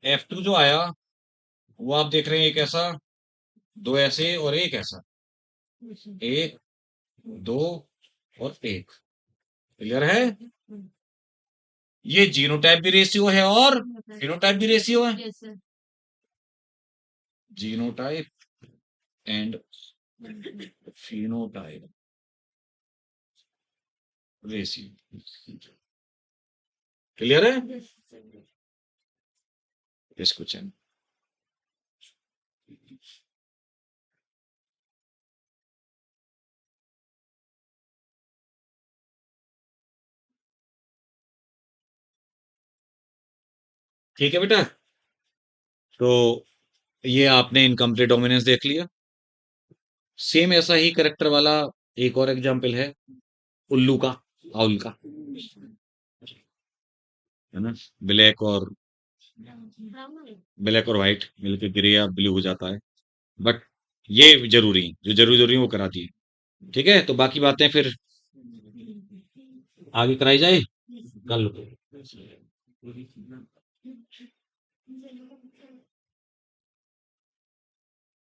F2 जो आया वो आप देख रहे हैं, एक ऐसा, दो ऐसे और एक ऐसा, एक, दो और एक। क्लियर है, ये जीनोटाइप भी रेशियो है और फिनोटाइप भी रेशियो है, genotype and phenotype ratio. Clear है, इस क्वेश्चन। ठीक है बेटा, तो ये आपने इनकम्प्लीट डोमिनेंस देख लिया। सेम ऐसा ही करेक्टर वाला एक और एग्जाम्पल है, उल्लू का, आउल का, है ना। ब्लैक और ब्लैक और व्हाइट मिलकर ग्रे या ब्लू हो जाता है, बट ये जरूरी, जो जरूरी जरूरी वो करा दिए। ठीक है, तो बाकी बातें फिर आगे कराई जाए कल।